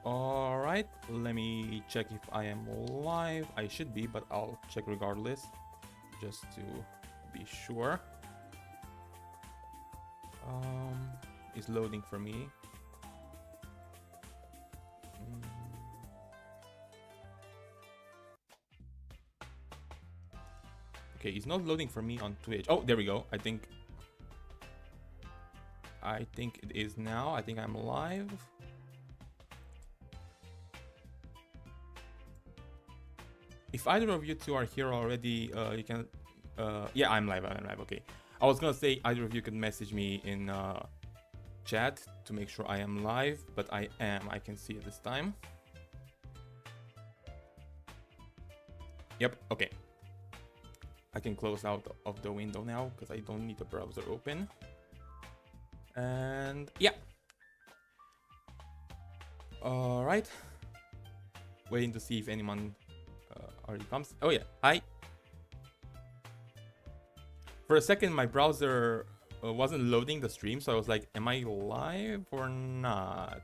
Alright, let me check if I am live. I should be, but I'll check regardless, just to be sure. It's loading for me. Okay, it's not loading for me on Twitch. Oh, there we go. I think it is now. I think I'm live. If either of you two are here already, you can... yeah, I'm live, okay. I was gonna say either of you can message me in chat to make sure I am live, but I am. I can see it this time. Yep, okay. I can close out of the window now because I don't need the browser open. And yeah. Alright. Waiting to see if anyone already comes. Oh yeah, hi. For a second, my browser wasn't loading the stream, so I was like, am I live or not?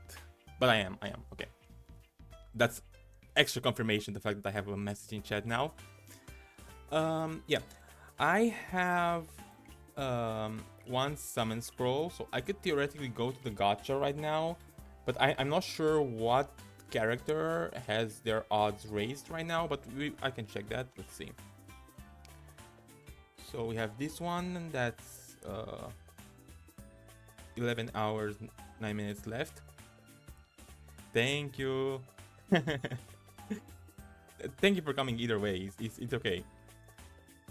But I am, okay. That's extra confirmation, the fact that I have a messaging chat now. Yeah, I have one summon scroll, so I could theoretically go to the gacha right now, but I'm not sure what character has their odds raised right now, but I can check that. Let's see. So we have this one, that's 11 hours 9 minutes left. Thank you. Thank you for coming either way. It's okay.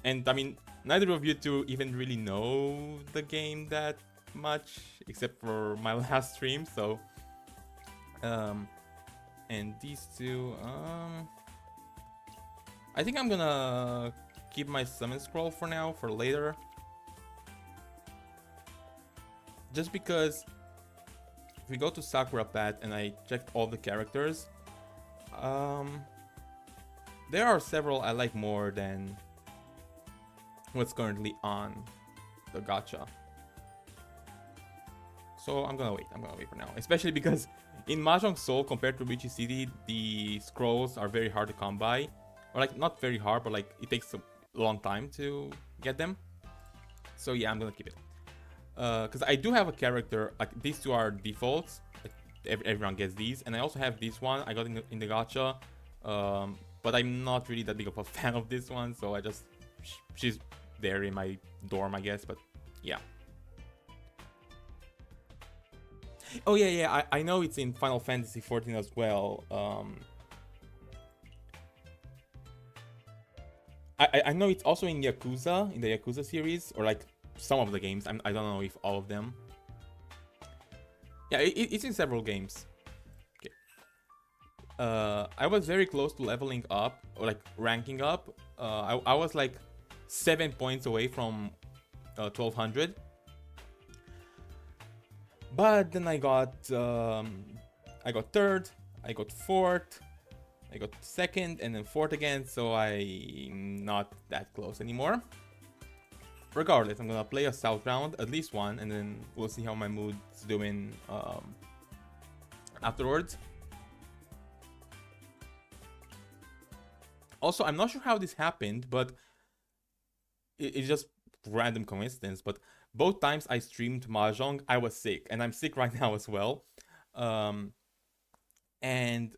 And I mean, neither of you two even really know the game that much, except for my last stream, so and these two, I think I'm gonna keep my summon scroll for now, for later, just because if we go to Sakura Pad and I checked all the characters, there are several I like more than what's currently on the gacha. So I'm gonna wait for now, especially because in Mahjong Soul compared to Richie City, the scrolls are very hard to come by, or like not very hard, but like it takes a long time to get them. So yeah, I'm gonna keep it because I do have a character, like these two are defaults, everyone gets these, and I also have this one I got in the gacha, but I'm not really that big of a fan of this one, so I just, she's there in my dorm, I guess. But yeah. Oh yeah, I know it's in Final Fantasy 14 as well. I know it's also in Yakuza, in the Yakuza series, or like some of the games. I don't know if all of them. Yeah, it's in several games. Okay. I was very close to leveling up, or like ranking up. I was like 7 points away from 1200. But then I got third, I got fourth, I got second, and then fourth again, so I'm not that close anymore. Regardless, I'm gonna play a South round, at least one, and then we'll see how my mood's doing afterwards. Also, I'm not sure how this happened, but it's just random coincidence, but both times I streamed Mahjong, I was sick, and I'm sick right now as well. And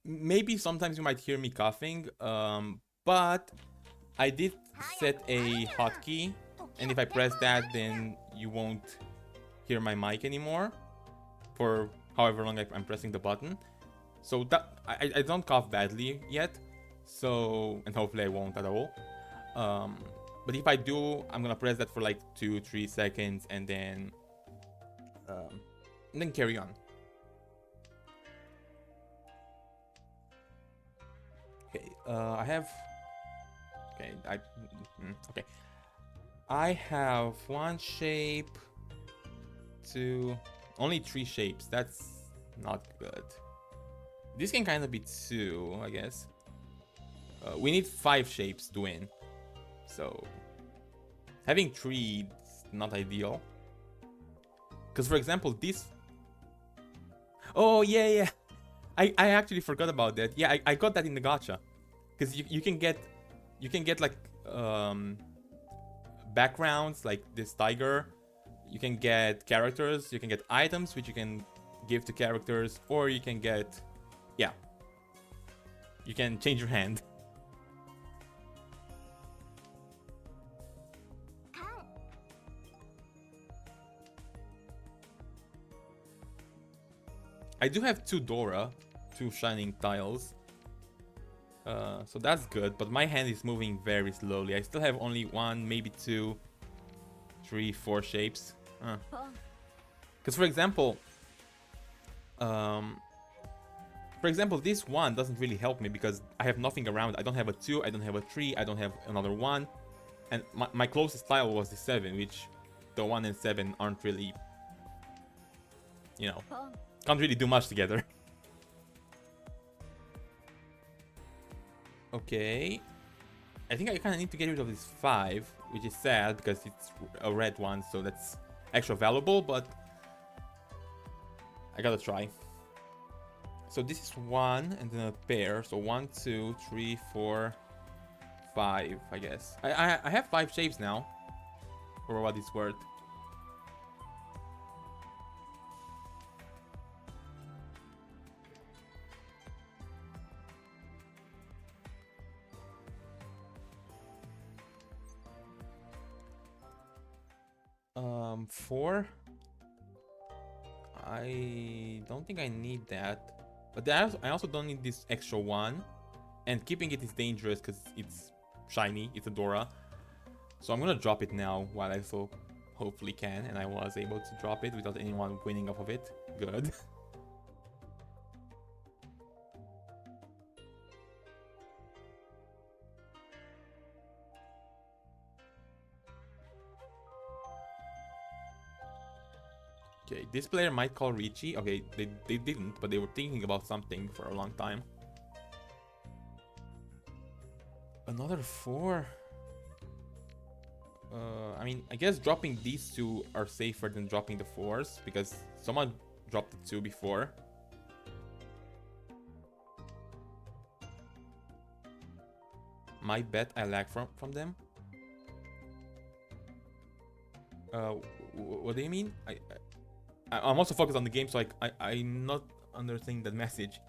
maybe sometimes you might hear me coughing, but I did set a hotkey, and if I press that, then you won't hear my mic anymore for however long I'm pressing the button. So that I don't cough badly yet, so, and hopefully I won't at all. But if I do, I'm gonna press that for like 2-3 seconds and then carry on. Okay, I have. Okay, okay. I have one shape, two, only 3 shapes. That's not good. This can kind of be 2, I guess. We need 5 shapes to win. So having 3 is not ideal. Because for example, this... Oh, yeah. I actually forgot about that. Yeah, I got that in the gacha. Because you can get like backgrounds like this tiger. You can get characters, you can get items which you can give to characters, or you can get, yeah, you can change your hand. I do have 2 Dora, 2 shining tiles. So that's good, but my hand is moving very slowly. I still have only 1, maybe 2, 3, 4 shapes. Because for example, this 1 doesn't really help me because I have nothing around. I don't have a 2, I don't have a 3, I don't have another 1. And my closest tile was the 7, which the 1 and 7 aren't really, you know, can't really do much together. Okay. I think I kind of need to get rid of this 5, which is sad because it's a red one, so that's extra valuable, but I gotta try. So this is 1 and then a pair, so 1, 2, 3, 4, 5, I guess. I have 5 shapes now, for what it's worth. Four. I don't think I need that, but I also don't need this extra 1, and keeping it is dangerous because it's shiny, it's a Dora. So I'm gonna drop it now while I so hopefully can, and I was able to drop it without anyone winning off of it. Good. Okay, this player might call Richie. Okay, they didn't, but they were thinking about something for a long time. Another 4. I mean, I guess dropping these 2 are safer than dropping the 4s because someone dropped the 2 before. My bet I lag from them. What do you mean? I'm also focused on the game, so I'm not understanding that message.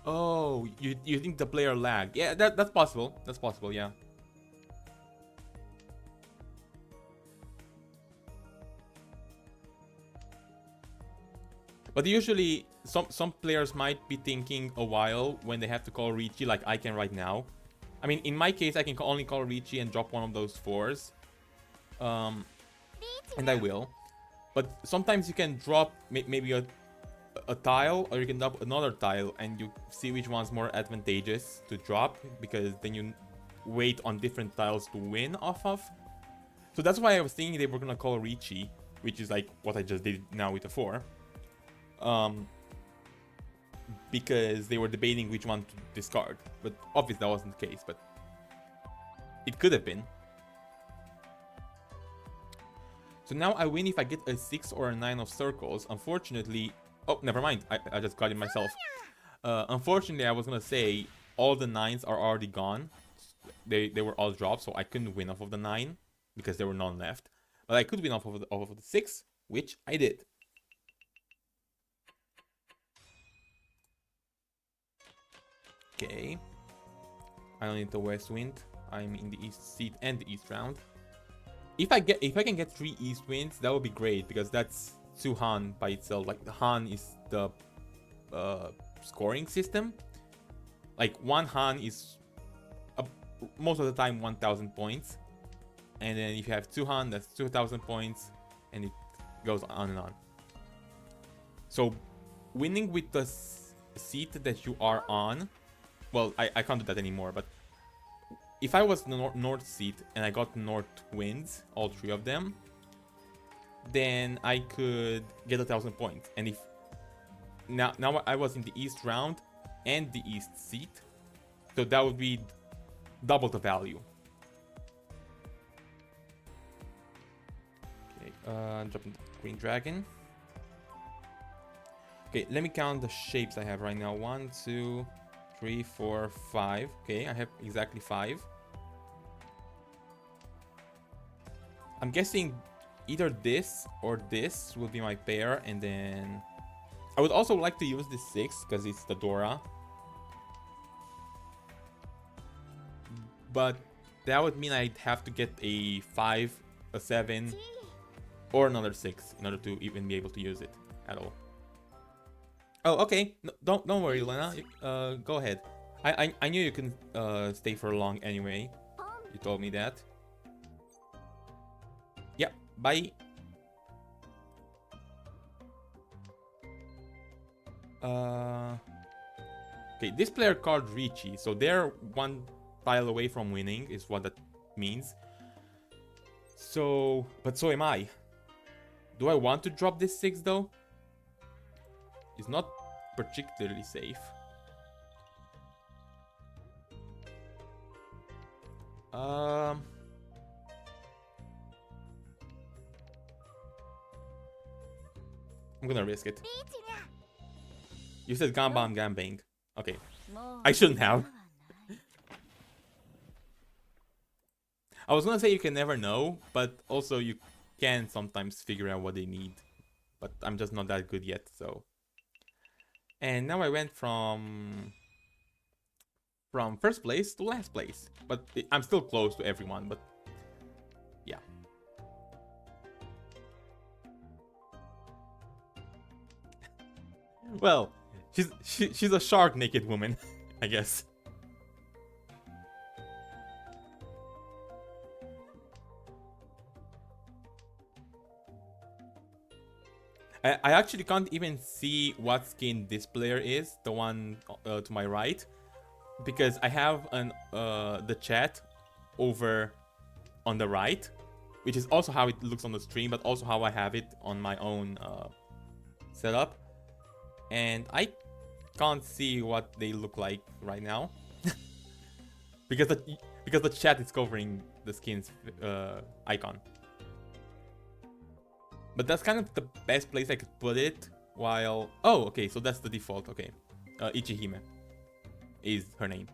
Oh, you think the player lagged? Yeah, that's possible. That's possible, yeah. But usually, some players might be thinking a while when they have to call Richie, like I can right now. I mean, in my case, I can only call Richie and drop one of those 4s. And I will. But sometimes you can drop maybe a tile, or you can drop another tile, and you see which one's more advantageous to drop, because then you wait on different tiles to win off of. So that's why I was thinking they were gonna call Richie, which is like what I just did now with the 4. Because they were debating which one to discard, but obviously that wasn't the case, but it could have been. So now I win if I get a 6 or a 9 of circles. Unfortunately, oh, never mind, I just got it myself. Unfortunately, I was gonna say all the 9s are already gone. They were all dropped, so I couldn't win off of the 9 because there were none left. But I could win off of the 6, which I did. Okay, I don't need the west wind. I'm in the east seat and the east round. If I can get 3 east winds, that would be great, because that's 2 Han by itself. Like, the Han is the scoring system. Like, 1 Han is most of the time 1,000 points, and then if you have 2 Han, that's 2,000 points, and it goes on and on. So winning with the seat that you are on, well, I can't do that anymore, but if I was the north seat and I got north winds, all 3 of them, then I could get 1,000 points. And if now I was in the east round and the east seat, so that would be double the value. Dropping the green dragon. Okay, let me count the shapes I have right now. 1, 2, 3, 4, 5. Okay, I have exactly 5. I'm guessing either this or this will be my pair, and then I would also like to use this 6 because it's the Dora. But that would mean I'd have to get a 5, a 7, or another 6 in order to even be able to use it at all. Oh, okay. No, don't worry, Lena. Go ahead. I knew you couldn't stay for long anyway. You told me that. Yeah. Bye. Okay. This player called Richie, so they're one tile away from winning, is what that means. So, but so am I. Do I want to drop this 6 though? It's not particularly safe. I'm gonna risk it. You said Ganban Gambang. Okay. I shouldn't have. I was gonna say you can never know, but also you can sometimes figure out what they need. But I'm just not that good yet, so. And now I went from first place to last place. But I'm still close to everyone, but yeah. Well, she's a shark naked woman, I guess. I actually can't even see what skin this player is, the one to my right, because I have the chat over on the right, which is also how it looks on the stream, but also how I have it on my own setup, and I can't see what they look like right now, because the chat is covering the skin's icon. But that's kind of the best place I could put it while... Oh, okay, so that's the default, okay. Ichihime is her name.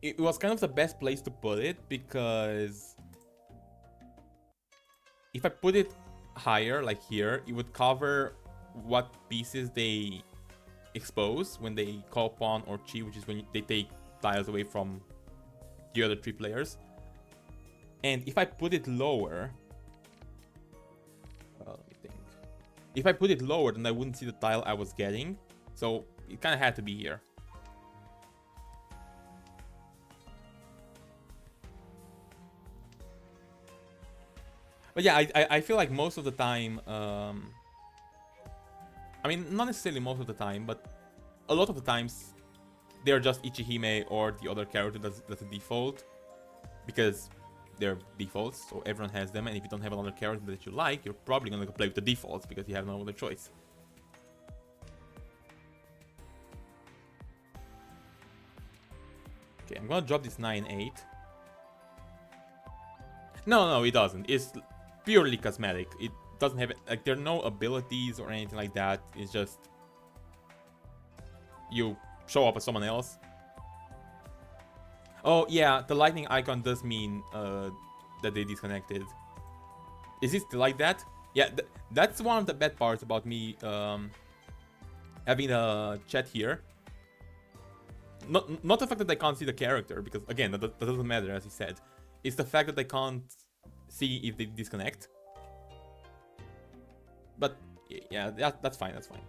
It was kind of the best place to put it because if I put it higher, like here, it would cover what pieces they expose when they call pawn or chi, which is when they take tiles away from the other 3 players. And if I put it lower... let me think. If I put it lower, then I wouldn't see the tile I was getting. So it kind of had to be here. But yeah, I feel like most of the time... I mean, not necessarily most of the time, but a lot of the times they're just Ichihime or the other character that's a default. Because they're defaults, so everyone has them, and if you don't have another character that you like, you're probably gonna play with the defaults because you have no other choice. Okay, I'm gonna drop this 9-8. No, it doesn't. It's purely cosmetic. It doesn't have, like, there are no abilities or anything like that. It's just you show up as someone else. Oh, yeah, the lightning icon does mean that they disconnected. Is it still like that? Yeah, that's one of the bad parts about me having a chat here. Not the fact that I can't see the character, because, again, that doesn't matter, as he said. It's the fact that I can't see if they disconnect. But, yeah, that's fine, that's fine.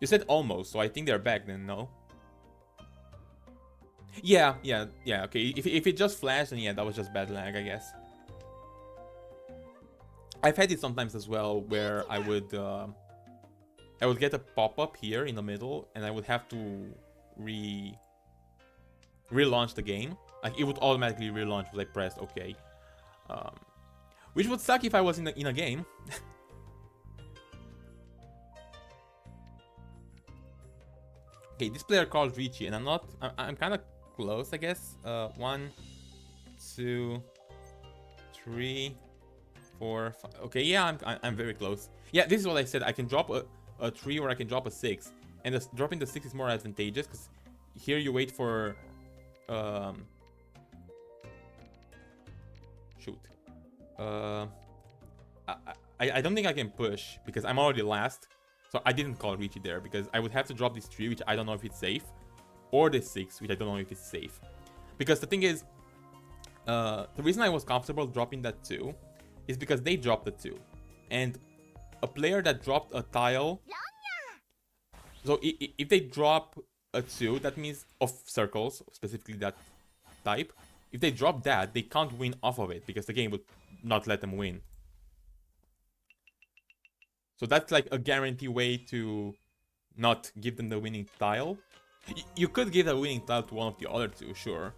You said almost, so I think they're back then, no? Yeah, okay. If it just flashed, then yeah, that was just bad lag, I guess. I've had it sometimes as well, where I would get a pop-up here in the middle, and I would have to relaunch the game. Like, it would automatically relaunch because I pressed OK. Which would suck if I was in a game. Okay, this player called Richie, and I'm kind of close, I guess. 1, 2, 3, 4, 5. Okay, yeah, I'm very close. Yeah, this is what I said. I can drop a 3 or I can drop a 6. And dropping the 6 is more advantageous because here you wait for... shoot. I don't think I can push because I'm already last. So I didn't call Richie there because I would have to drop this 3, which I don't know if it's safe. Or this 6, which I don't know if it's safe. Because the thing is, the reason I was comfortable dropping that 2 is because they dropped the 2. And a player that dropped a tile... So if they drop a 2, that means of circles, specifically that type. If they drop that, they can't win off of it because the game would not let them win. So that's like a guarantee way to not give them the winning tile. You could give the winning tile to one of the other 2, sure.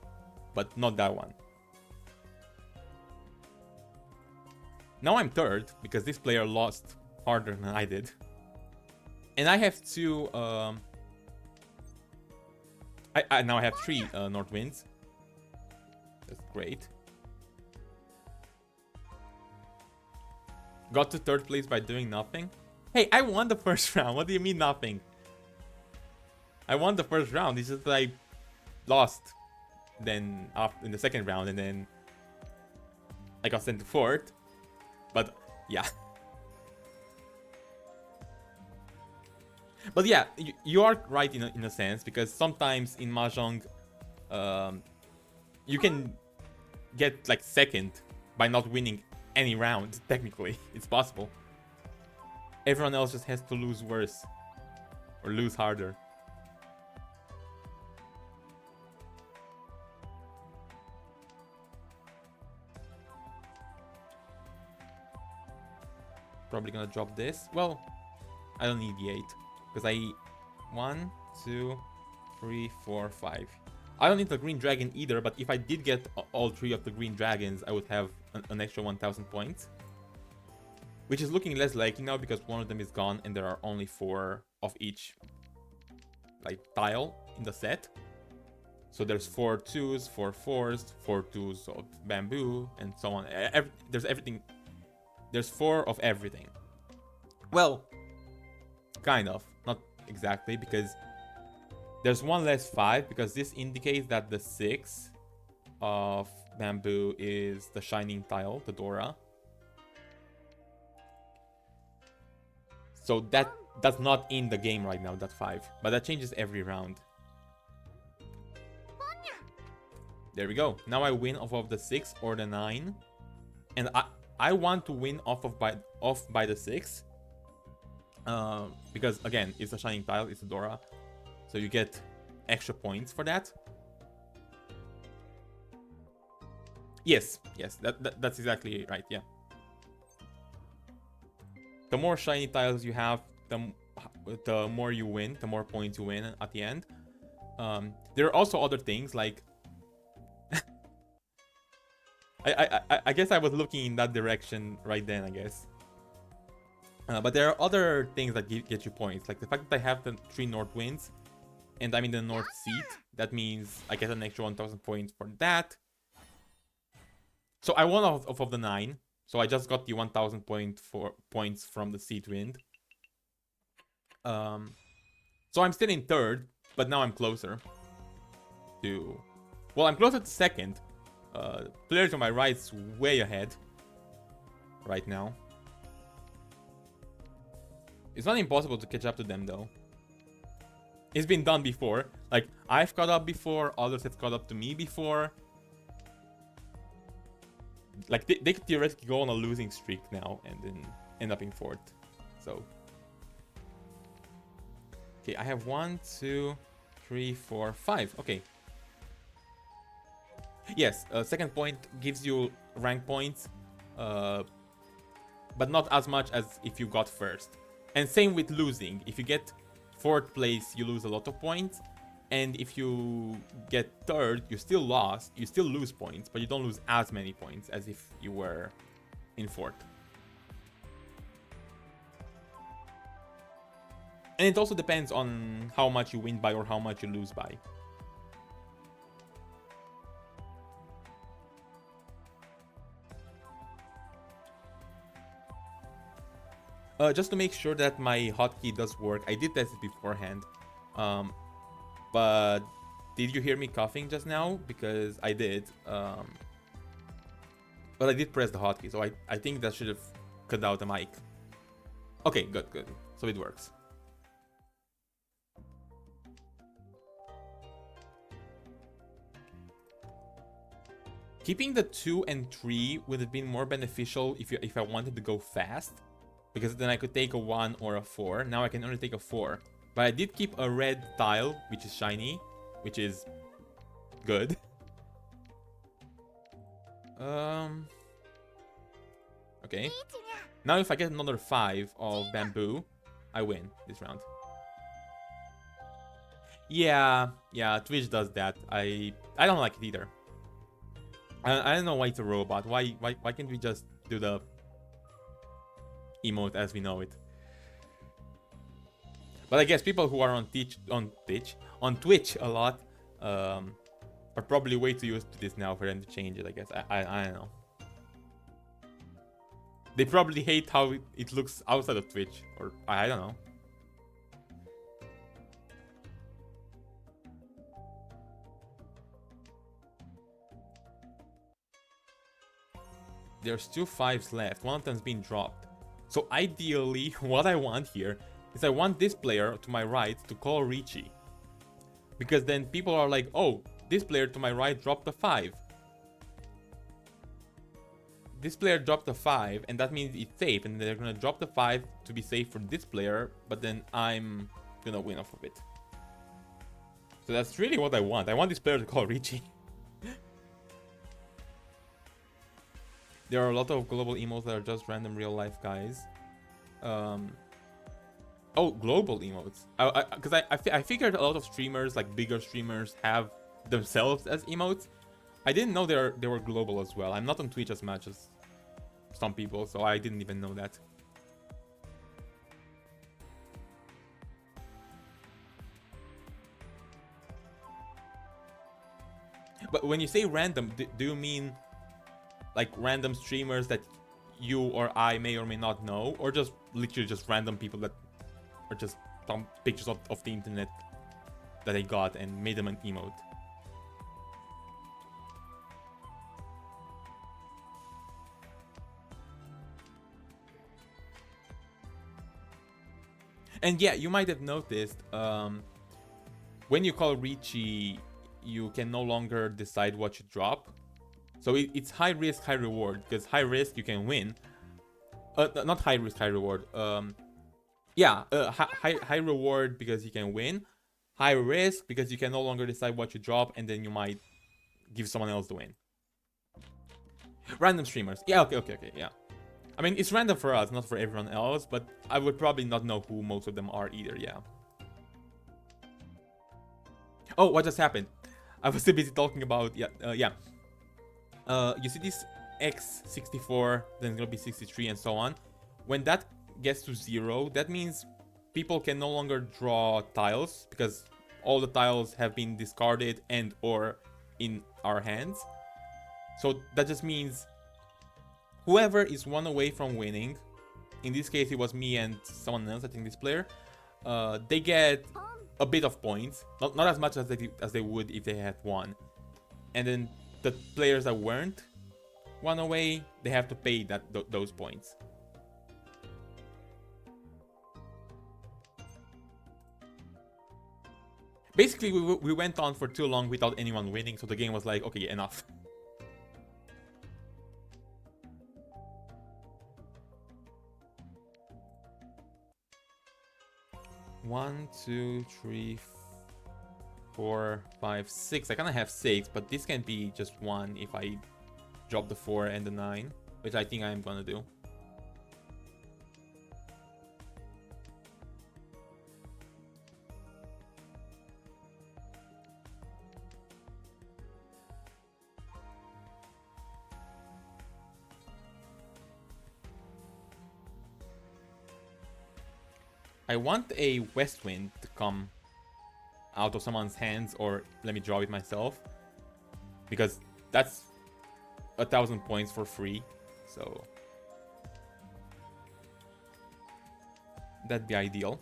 But not that one. Now I'm third because this player lost harder than I did. And I have 2... I now have 3 North Winds. That's great. Got to third place by doing nothing. Hey, I won the first round. What do you mean nothing? I won the first round. It's just that I lost then in the second round, and then I got sent to fourth. But yeah. But yeah, you are right in a sense, because sometimes in Mahjong, you can get like second by not winning any round. Technically, it's possible. Everyone else just has to lose worse or lose harder. Probably gonna drop this. Well, I don't need the 8 because I 1, 2, 3, 4, 5. I don't need the green dragon either, but if I did get all 3 of the green dragons, I would have an extra 1000 points. Which is looking less likely now because one of them is gone and there are only 4 of each like tile in the set. So there's 4 2s, 4 4s, 4 2s of bamboo, and so on. There's everything. There's 4 of everything. Well, kind of. Not exactly, because there's 1 less 5, because this indicates that the 6 of bamboo is the shining tile, the Dora. So that's not in the game right now, that 5. But that changes every round. There we go. Now I win off of the 6 or the 9. And I want to win off by the 6. Because again, it's a shining tile, it's a Dora. So you get extra points for that. Yes, that's exactly right, yeah. The more shiny tiles you have, the more you win, the more points you win at the end. There are also other things like... I guess I was looking in that direction right then, I guess. But there are other things that get you points. Like the fact that I have the 3 North Winds and I'm in the North Seat. That means I get an extra 1000 points for that. So I won off of the 9. So I just got the 1000 points from the Seat Wind. So I'm still in third, but now I'm closer to... Well, I'm closer to second. Players on my right's way ahead right now. It's not impossible to catch up to them though. It's been done before. Like, I've caught up before, others have caught up to me before. Like, they could theoretically go on a losing streak now and then end up in fourth. So. Okay, I have 1, 2, 3, 4, 5. Okay. Yes, second point gives you rank points, but not as much as if you got first. And same with losing. If you get fourth place, you lose a lot of points. And if you get third, you still lost. You still lose points, but you don't lose as many points as if you were in fourth. And it also depends on how much you win by or how much you lose by. Just to make sure that my hotkey does work, I did test it beforehand. But did you hear me coughing just now? Because I did. But I did press the hotkey, so I think that should have cut out the mic. Okay, good. So it works. Keeping the 2 and 3 would have been more beneficial if I wanted to go fast, because then I could take a 1 or a 4. Now I can only take a 4. But I did keep a red tile, which is shiny, which is good. Okay. Now if I get another 5 of bamboo, I win this round. Yeah, Twitch does that. I don't like it either. I don't know why it's a robot. Why can't we just do the emote as we know it? But I guess people who are on Twitch a lot are probably way too used to this now for them to change it, I guess. I don't know. They probably hate how it looks outside of Twitch, or I don't know. There's 2 5s left. One of them's been dropped. So ideally, what I want here is I want this player to my right to call Richie. Because then people are like, oh, this player to my right dropped a 5. This player dropped a 5, and that means it's safe, and they're gonna drop the 5 to be safe for this player, but then I'm gonna win off of it. So that's really what I want. I want this player to call Richie. There are a lot of global emotes that are just random real life guys. Oh, global emotes. Because I figured a lot of streamers, like bigger streamers, have themselves as emotes. I didn't know they were global as well. I'm not on Twitch as much as some people, so I didn't even know that. But when you say random, do you mean like random streamers that you or I may or may not know, or just literally just random people that are just some pictures of the internet that I got and made them an emote? And yeah, you might have noticed, when you call Richie, you can no longer decide what you drop. So it's high risk, high reward, because high risk you can win. Not high risk, high reward. High reward because you can win. High risk because you can no longer decide what you drop, and then you might give someone else the win. Random streamers. Yeah, okay, yeah. I mean, it's random for us, not for everyone else, but I would probably not know who most of them are either, yeah. Oh, what just happened? I was too busy talking about, you see this X64, then it's gonna be 63 and so on. When that gets to 0, that means people can no longer draw tiles, because all the tiles have been discarded and or in our hands. So that just means whoever is 1 away from winning, in this case it was me and someone else, I think this player, they get a bit of points, not as much as they would if they had won. And then the players that weren't 1 away, they have to pay those points. Basically, we went on for too long without anyone winning, so the game was like, okay, enough. One, two, three, 4, 5, 6. I kind of have 6, but this can be just 1 if I drop the 4 and the 9, which I think I'm gonna do. I want a west wind to come out of someone's hands, or let me draw it myself, because that's 1,000 points for free. So That'd be ideal.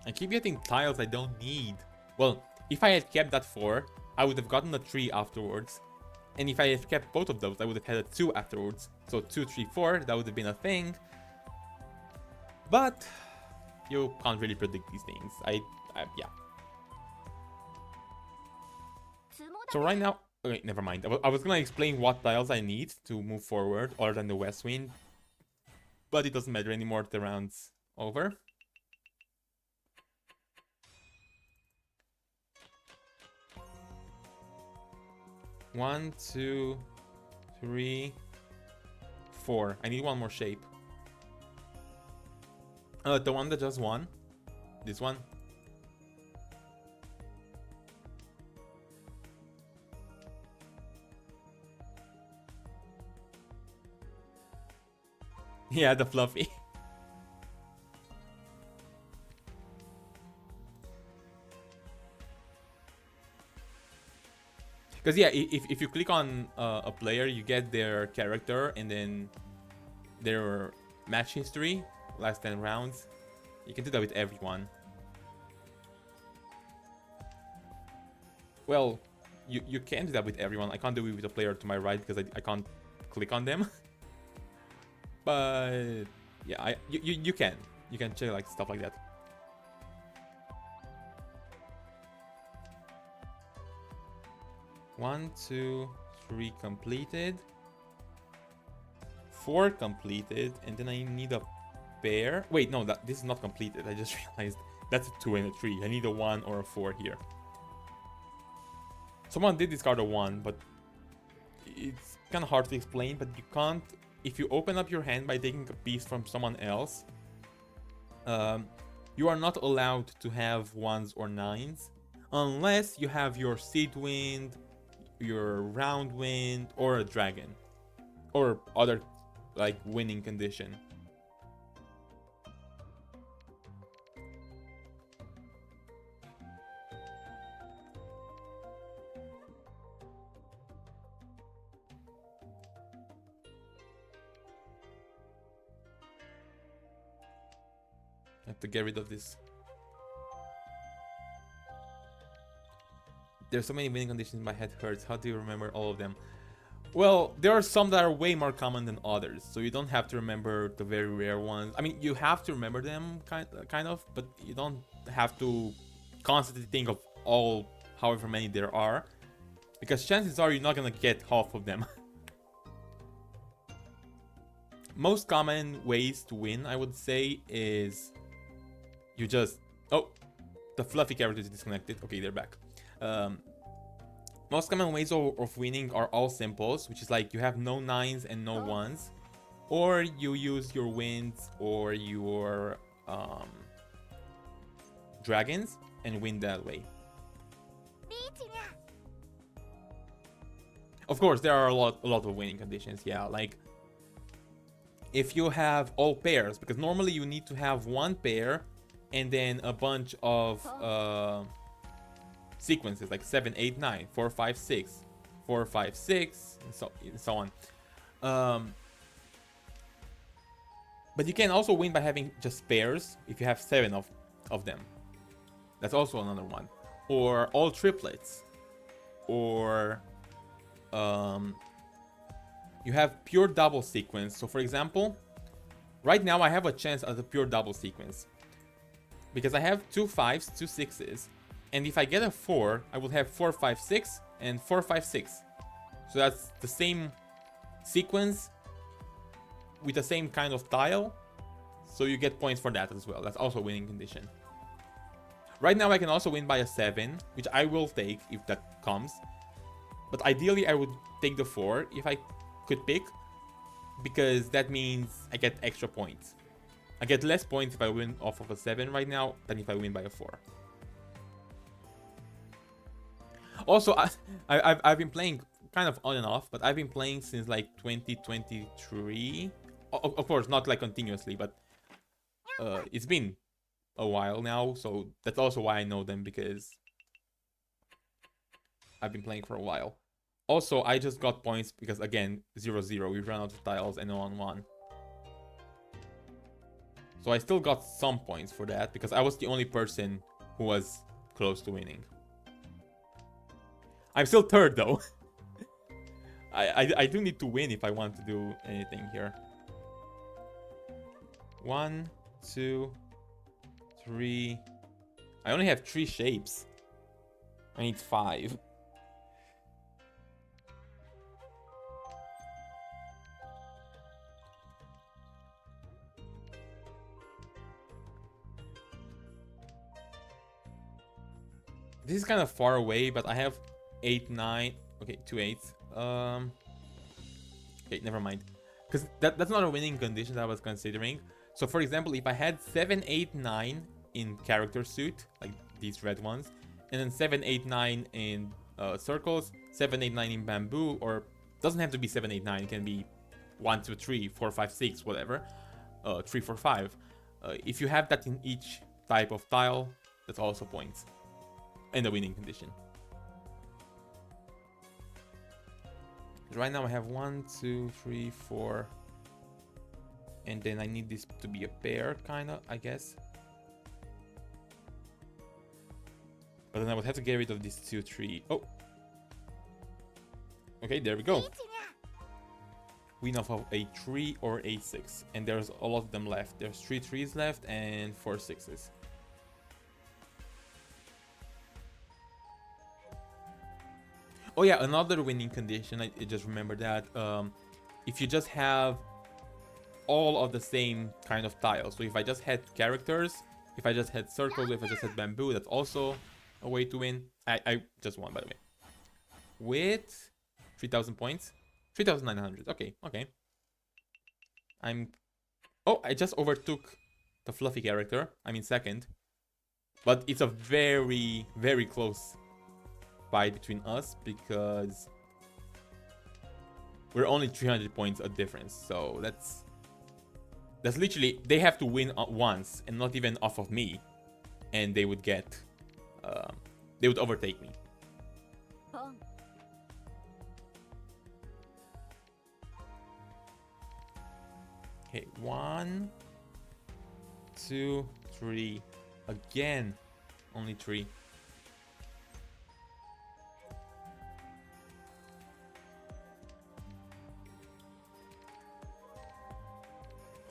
I keep getting tiles I don't need. Well, if I had kept that 4, I would have gotten a 3 afterwards. And if I had kept both of those, I would have had a 2 afterwards. So 2, 3, 4, that would have been a thing. But you can't really predict these things. Yeah. So right now, okay, never mind. I was gonna explain what tiles I need to move forward other than the west wind. But it doesn't matter anymore, the round's over. One, 2, 3, 4. I need one more shape. The one that just won. This one. Yeah, the fluffy. Because yeah, if you click on a player, you get their character and then their match history, last 10 rounds. You can do that with everyone. Well, you can do that with everyone. I can't do it with a player to my right because I can't click on them. But yeah, you can. You can check like stuff like that. One, 2, 3 completed. 4 completed, and then I need a pair. Wait, no, this is not completed. I just realized that's a 2 and a 3. I need a 1 or a 4 here. Someone did discard a 1, but it's kind of hard to explain. But you can't, if you open up your hand by taking a piece from someone else, you are not allowed to have 1s or 9s unless you have your seed wind, your round wind, or a dragon, or other like winning condition. I have to get rid of this. There's so many winning conditions, my head hurts. How do you remember all of them? Well, there are some that are way more common than others, so you don't have to remember the very rare ones. I mean, you have to remember them, kind of, but you don't have to constantly think of all, however many there are, because chances are you're not gonna get half of them. Most common ways to win, I would say, is you just... Oh, the fluffy character is disconnected. Okay, they're back. Most common ways of winning are all simples, which is like you have no 9s and no 1s, or you use your winds or your dragons and win that way. Of course, there are a lot of winning conditions. Yeah, like if you have all pairs, because normally you need to have one pair and then a bunch of sequences like 7, 8, 9, 4, 5, 6, 4, 5, 6, and so on. But you can also win by having just pairs if you have 7 of them. That's also another one. Or all triplets. Or you have pure double sequence. So for example, right now I have a chance at a pure double sequence, because I have 2 5s, 2 6s, and if I get a 4, I will have 4, 5, 6 and 4, 5, 6. So that's the same sequence with the same kind of tile, so you get points for that as well. That's also a winning condition. Right now I can also win by a 7, which I will take if that comes, but ideally I would take the 4 if I could pick, because that means I get extra points. I get less points if I win off of a 7 right now than if I win by a 4. Also, I've been playing kind of on and off, but I've been playing since like 2023. Of course, not like continuously, but it's been a while now, so that's also why I know them, because I've been playing for a while. Also, I just got points because, again, 0-0. We ran out of tiles and no one won. So I still got some points for that because I was the only person who was close to winning. I'm still third though. I do need to win if I want to do anything here. 1, 2, 3. I only have 3 shapes. I need 5. This is kind of far away, but I have 8, 9. Okay, 2 8s. Okay, never mind. Because that's not a winning condition that I was considering. So, for example, if I had 7, 8, 9 in character suit, like these red ones, and then 7, 8, 9 in circles, 7, 8, 9 in bamboo, or doesn't have to be 7, 8, 9. It can be 1, 2, 3, 4, 5, 6, whatever. 3, 4, 5. If you have that in each type of tile, that's also points. And a winning condition. Right now I have 1, 2, 3, 4. And then I need this to be a pair, kinda, I guess. But then I would have to get rid of these 2, 3. Oh! Okay, there we go. Win off of a 3 or a 6. And there's a lot of them left. There's 3 3s left and 4 6s. Oh yeah, another winning condition, I just remembered that. If you just have all of the same kind of tiles. So if I just had characters, if I just had circles, if I just had bamboo, that's also a way to win. I just won, by the way. With 3,000 points. 3,900. Okay, okay. Oh, I just overtook the fluffy character. I'm in second. But it's a very, very close fight between us because we're only 300 points a difference. So that's literally, they have to win once and not even off of me, and they would get they would overtake me. Okay, 1, 2, 3. Again, only 3.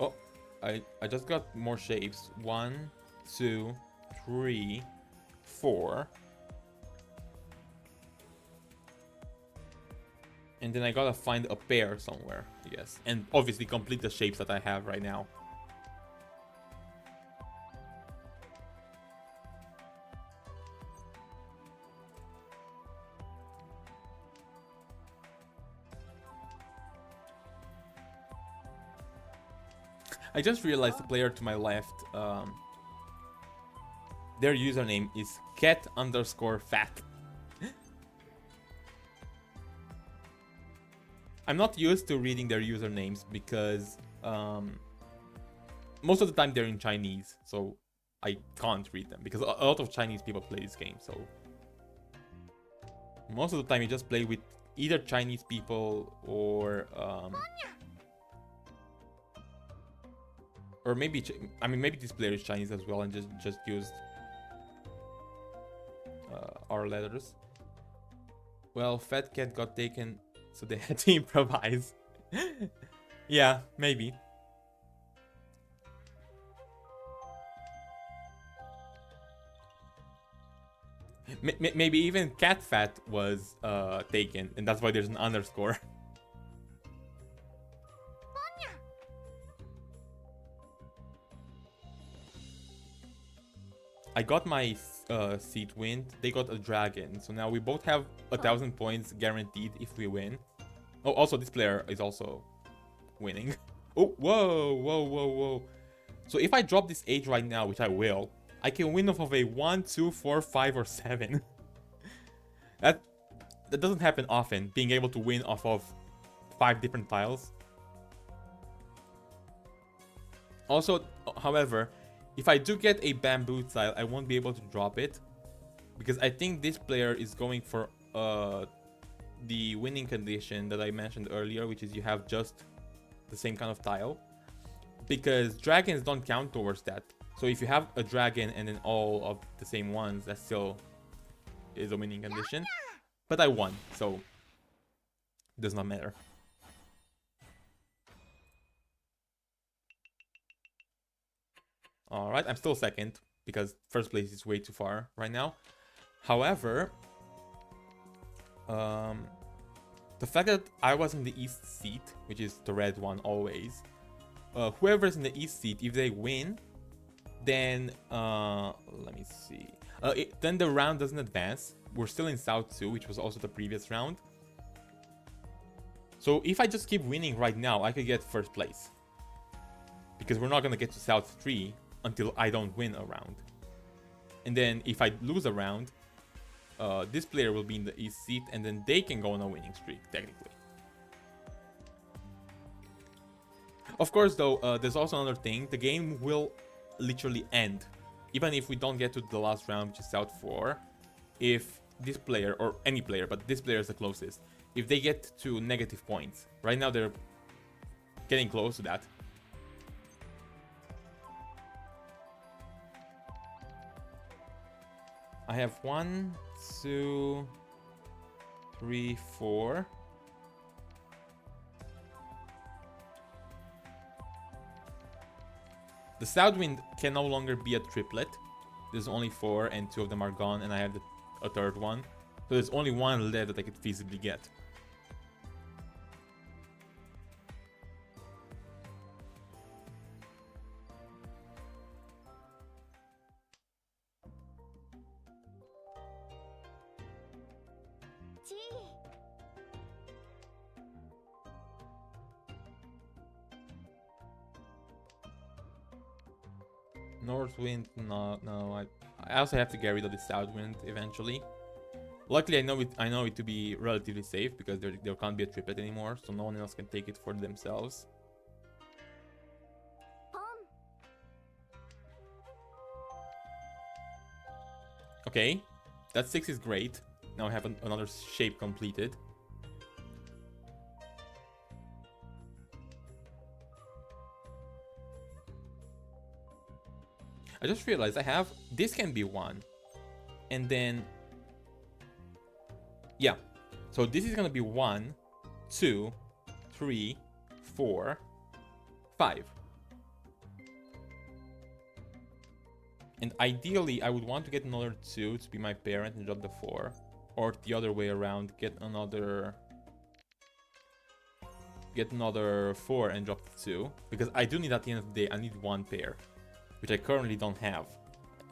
Oh, I just got more shapes. 1, 2, 3, 4. And then I gotta find a pair somewhere, I guess. And obviously complete the shapes that I have right now. I just realized the player to my left, their username is cat_fat. I'm not used to reading their usernames because most of the time they're in Chinese, so I can't read them because a lot of Chinese people play this game. So most of the time you just play with either Chinese people or maybe maybe this player is Chinese as well and just used our letters. Well, Fat Cat got taken, so they had to improvise. Yeah, maybe. Maybe even Cat Fat was taken, and that's why there's an underscore. I got my seat win. They got a dragon, so now we both have 1,000 points guaranteed if we win. Oh, also this player is also winning. Oh, whoa, whoa, whoa, whoa. So if I drop this 8 right now, which I will, I can win off of a 1, 2, 4, 5, or 7. That doesn't happen often, being able to win off of 5 different tiles. Also, however, if I do get a bamboo tile, I won't be able to drop it because I think this player is going for the winning condition that I mentioned earlier, which is you have just the same kind of tile, because dragons don't count towards that. So if you have a dragon and then all of the same ones, that still is a winning condition. But I won, so it does not matter. Alright, I'm still second, because first place is way too far right now. However, the fact that I was in the east seat, which is the red one always, whoever's in the east seat, if they win, then let me see. Then the round doesn't advance. We're still in South 2, which was also the previous round. So if I just keep winning right now, I could get first place, because we're not gonna get to South 3 until I don't win a round. And then if I lose a round, this player will be in the east seat, and then they can go on a winning streak, technically. Of course, though, there's also another thing. The game will literally end, even if we don't get to the last round, which is South 4. If this player, or any player, but this player is the closest, if they get to negative points. Right now, they're getting close to that. I have 1, 2, 3, 4. The Southwind can no longer be a triplet. There's only 4 and 2 of them are gone, and I have a third one. So there's only one left that I could feasibly get. Northwind, no. I also have to get rid of the Southwind eventually. Luckily, I know it to be relatively safe, because there can't be a triplet anymore, so no one else can take it for themselves. Okay, that 6 is great. Now I have another shape completed. I just realized this can be 1. And then, yeah. So this is gonna be 1, 2, 3, 4, 5. And ideally, I would want to get another 2 to be my parent and drop the 4. Or the other way around, get another 4 and drop the 2. Because I do need, at the end of the day, I need 1 pair, which I currently don't have.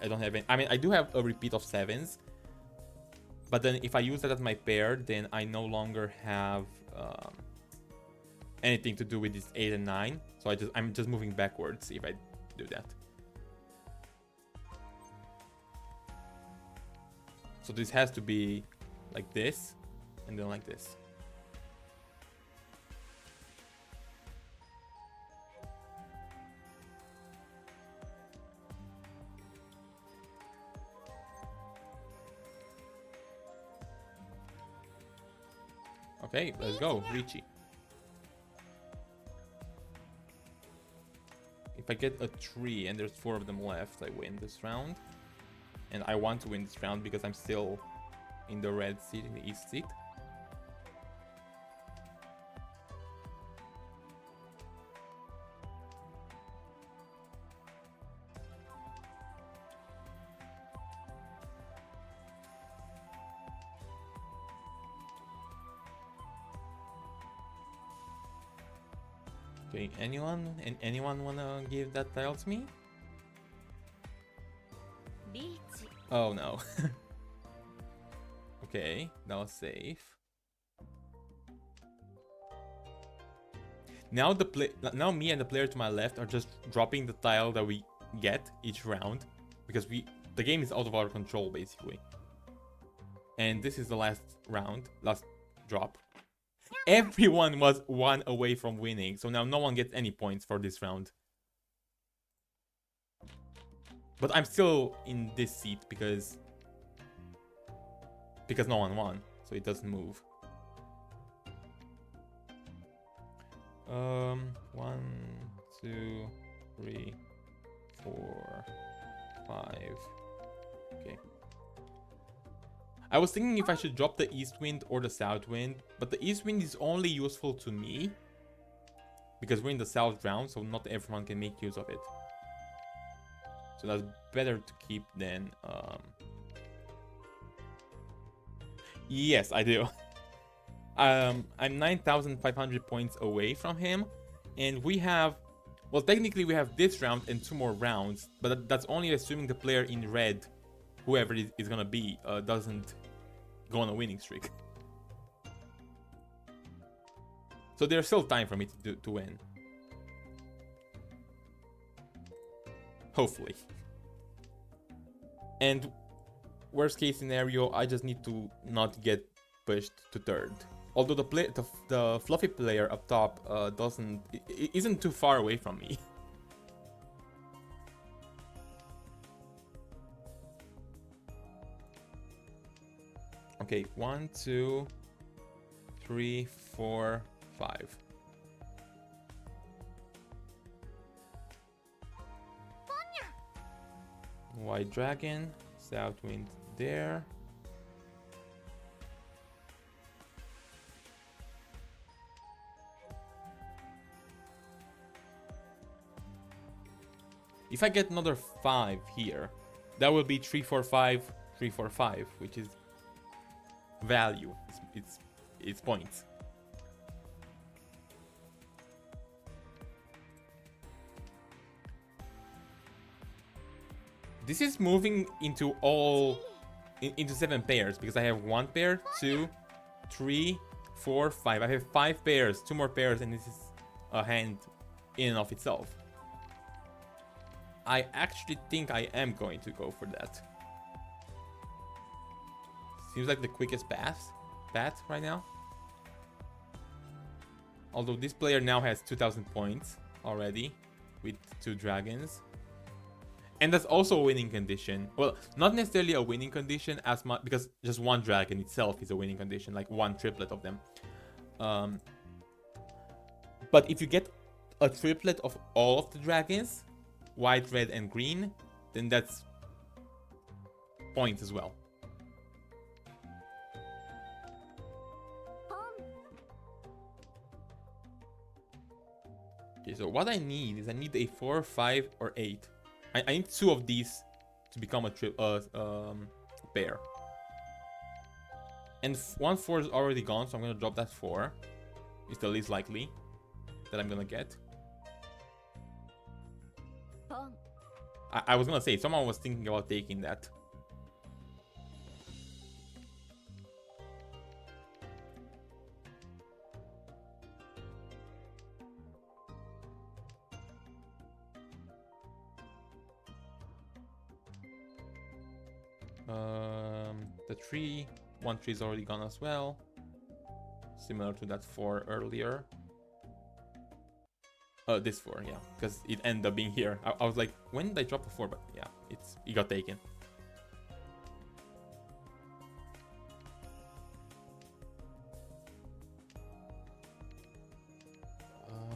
I don't have any. I mean, I do have a repeat of 7s, but then if I use that as my pair, then I no longer have anything to do with this 8 and 9. So I'm just moving backwards if I do that. So this has to be like this, and then like this. Okay, let's go, Richie. If I get a 3 and there's 4 of them left, I win this round. And I want to win this round because I'm still in the red seat, in the east seat. Okay, anyone wanna give that tile to me? Oh no. Okay, that was safe. Now now me and the player to my left are just dropping the tile that we get each round, because the game is out of our control basically. And this is the last round, last drop. Everyone was 1 away from winning, so now no one gets any points for this round. But I'm still in this seat because no one won. so it doesn't move. 1, 2, 3, 4, 5. Okay. I was thinking if I should drop the east wind or the south wind, but the east wind is only useful to me because we're in the south round, so not everyone can make use of it. So that's better to keep than yes, I do. I'm 9,500 points away from him, and we have, well, technically we have this round and 2 more rounds, but that's only assuming the player in red, whoever it is gonna be, doesn't go on a winning streak. So there's still time for me to win. Hopefully. And worst case scenario, I just need to not get pushed to third. Although the fluffy player up top isn't too far away from me. Okay, 1, 2, 3, 4, 5. White dragon, south wind there. If I get another 5 here, that will be 3, 4, 5, 3, 4, 5, which is value. It's points. This is moving into into 7 pairs because I have 1 pair, 2, 3, 4, 5. I have 5 pairs, 2 more pairs, and this is a hand in and of itself. I actually think I am going to go for that. Seems like the quickest path right now. Although this player now has 2,000 points already with 2 dragons. And that's also a winning condition. Well, not necessarily a winning condition as much because just 1 dragon itself is a winning condition, like 1 triplet of them. But if you get a triplet of all of the dragons, white, red, and green, then that's points as well. Okay, so what I need is a 4, 5, or 8. I need 2 of these to become a pair. And 1 4 is already gone, so I'm gonna drop that 4. It's the least likely that I'm gonna get. I was gonna say, someone was thinking about taking that. The 1 3 is already gone as well. Similar to that 4 earlier. This 4, yeah, because it ended up being here. I was like, when did I drop the 4? But yeah, it got taken.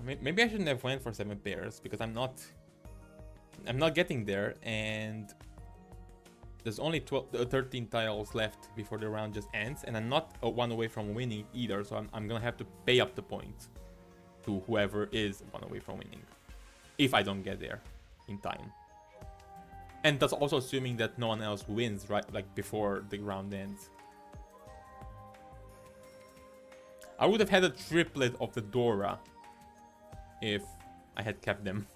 Maybe I shouldn't have went for 7 pairs because I'm not getting there, and there's only 13 tiles left before the round just ends, and I'm not 1 away from winning either, so I'm gonna have to pay up the points to whoever is 1 away from winning if I don't get there in time. And that's also assuming that no one else wins, right? Like before the round ends. I would have had a triplet of the Dora if I had kept them.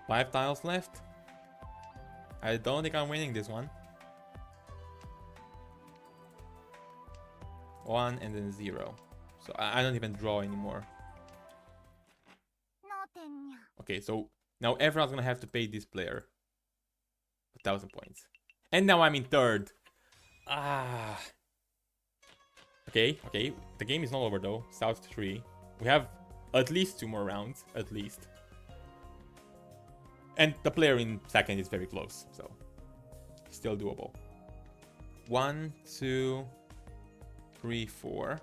Five tiles left. I don't think I'm winning this one. 1 and then 0. So I don't even draw anymore. Okay, so now everyone's gonna have to pay this player 1,000 points. And now I'm in third. Okay. The game is not over though. South 3. We have at least 2 more rounds, at least. And the player in second is very close, so still doable. 1, 2, 3, 4.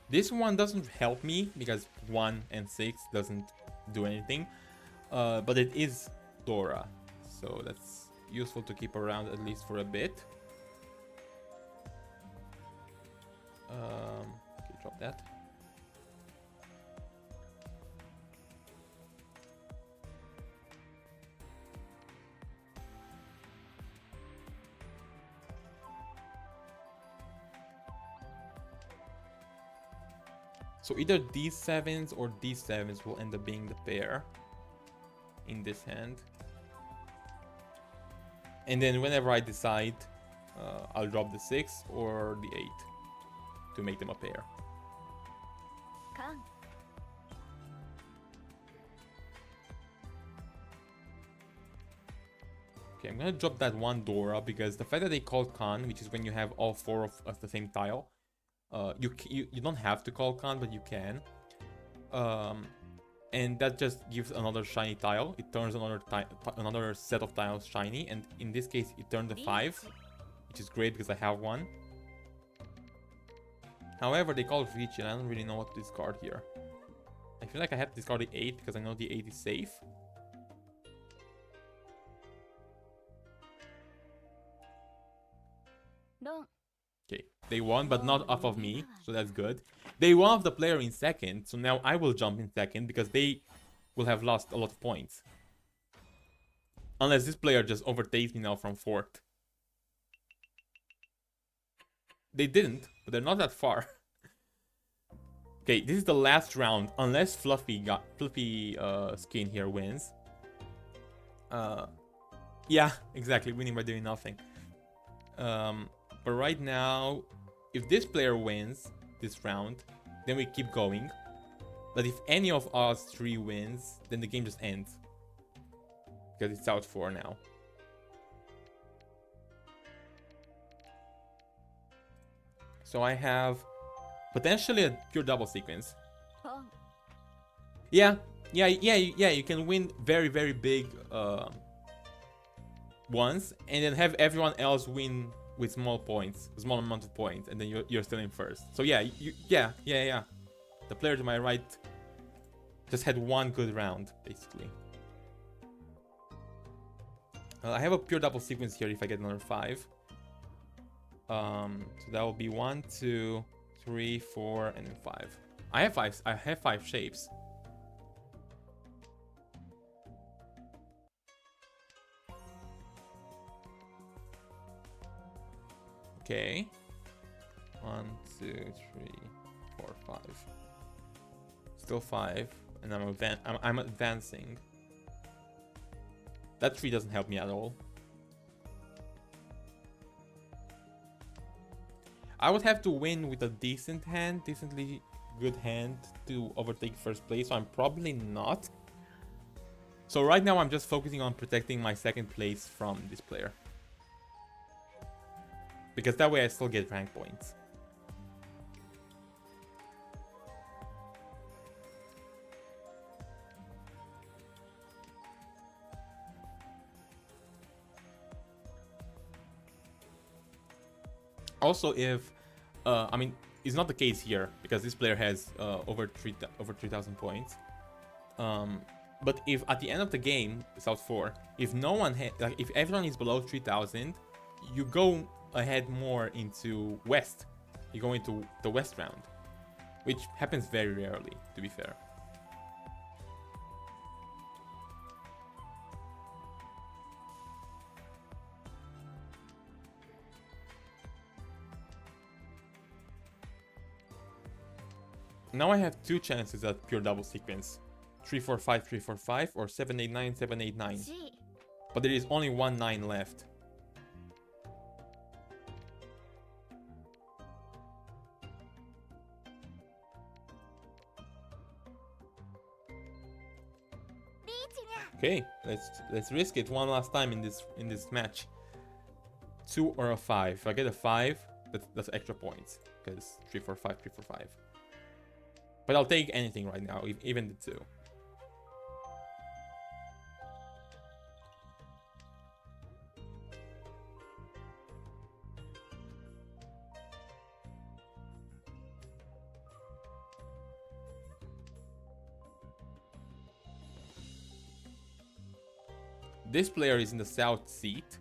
This one doesn't help me because 1 and 6 doesn't do anything, but it is Dora, so that's useful to keep around at least for a bit. Okay, drop that. So either these 7s or these 7s will end up being the pair in this hand. And then whenever I decide, I'll drop the 6 or the 8 to make them a pair. Okay, I'm gonna drop that one Dora because the fact that they called Khan, which is when you have all 4 of the same tile, you don't have to call Khan, but you can. And that just gives another shiny tile. It turns another set of tiles shiny, and in this case, it turned a 5, which is great because I have one. However, they called Ricci, and I don't really know what to discard here. I feel like I have to discard the 8 because I know the 8 is safe. No. Okay, they won, but not off of me, so that's good. They won off the player in second, so now I will jump in second because they will have lost a lot of points. Unless this player just overtakes me now from fourth. They didn't, but they're not that far. Okay, this is the last round, unless Fluffy Skin here wins. Yeah, exactly, winning by doing nothing. But right now, if this player wins this round, then we keep going. But if any of us 3 wins, then the game just ends. Because it's out 4 now. So I have potentially a pure double sequence. Yeah, you can win very, very big ones, and then have everyone else win with small amount of points, and then you're still in first. So yeah, yeah. The player to my right just had one good round, basically. I have a pure double sequence here if I get another 5. So that will be 1, 2, 3, 4, and then 5. I have 5 shapes. Okay. 1, 2, 3, 4, 5. Still 5, and I'm advancing. That 3 doesn't help me at all. I would have to win with a decently good hand to overtake first place, so I'm probably not. So right now I'm just focusing on protecting my second place from this player. Because that way I still get rank points. Also, if I mean, it's not the case here because this player has over 3,000 points. But if at the end of the game, it's out 4. If no one if everyone is below 3,000, you go ahead more into West. You go into the West round, which happens very rarely, to be fair. Now I have 2 chances at pure double sequence. 345, 345, or 789, 789. But there is only 1 9 left. Okay, let's risk it one last time in this match. 2 or a 5. If I get a 5, that's extra points. Because 3 4 5, 3 4 5. But I'll take anything right now, even the 2. This player is in the south seat